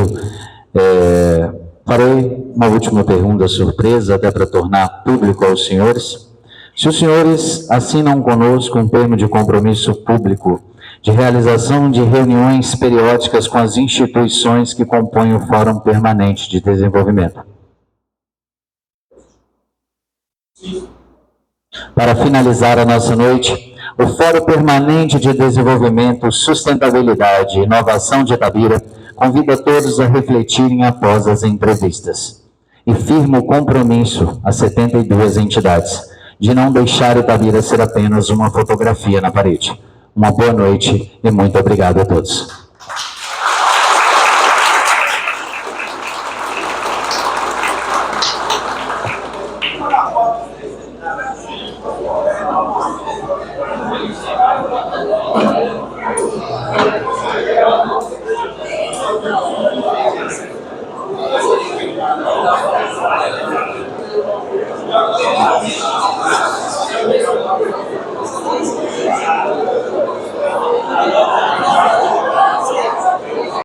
farei uma última pergunta surpresa, até para tornar público aos senhores. Se os senhores assinam conosco um termo de compromisso público de realização de reuniões periódicas com as instituições que compõem o Fórum Permanente de Desenvolvimento. Para finalizar a nossa noite, o Fórum Permanente de Desenvolvimento, Sustentabilidade e Inovação de Itabira convida todos a refletirem após as entrevistas e firma o compromisso a 72 entidades de não deixar Itabira ser apenas uma fotografia na parede. Uma boa noite e muito obrigado a todos.